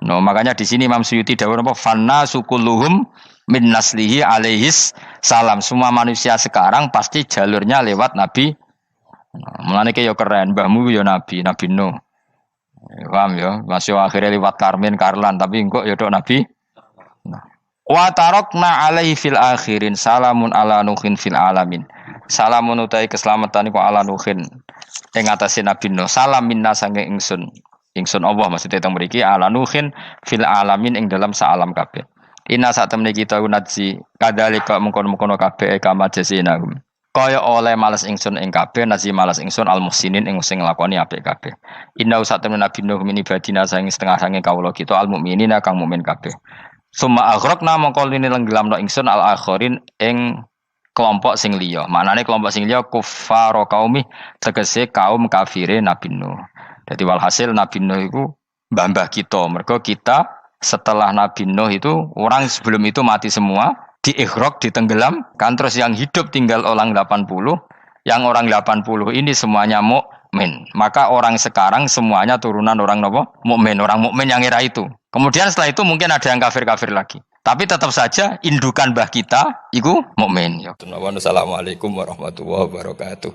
Nuh. Makanya di sini Imam Suyuti dawuh apa? Fanna sukulluhum min naslihi alaihis salam. Semua manusia sekarang pasti jalurnya lewat Nabi. Mulane ki yo keren, mbahmu yo Nabi Nuh. Paham ya? Masih akhirnya lewat Karmin, Karlan, tapi engkok yo tok Nabi. Wa tarakna alaihi fil akhirin salamun ala nuhin fil alamin. Salamun utai keselamatan iku ala nuhin ing atase Nabi Nuh. Salam minna sange ingsun. Ingsun Allah maksudnya teng mriki ala nuhin fil alamin ing dalam saalam kabeh. Inna saat temne kita unadzi kadalika mengkono-mengkono kabeh kama jasinahum. Kaya oleh males ingsun ing kabeh nazi males ingsun al muhsinin ing sing nglakoni apik kabeh. Inna saat temne Nabi Nuh min ibadina saing setengah sange kawula kita al mukminina kang mukmin kabeh. Summa aghraqna mongko lini lenggelamno ingsun al akhirin ing kelompok sing liya. Maknane kelompok sing liya kuffar qaumi tegese kaum kafire Nabi Nuh. Dadi walhasil Nabi Nuh iku mbah-mbah kita. Mergo kita setelah Nabi Nuh itu orang sebelum itu mati semua, diikhraq, ditenggelam, kan terus yang hidup tinggal orang 80, yang orang 80 ini semuanya mukmin. Maka orang sekarang semuanya turunan orang apa? Mukmin, orang mukmin yang era itu. Kemudian setelah itu mungkin ada yang kafir-kafir lagi. Tapi tetap saja indukan mbah kita iku mukmin. Assalamualaikum warahmatullahi wabarakatuh.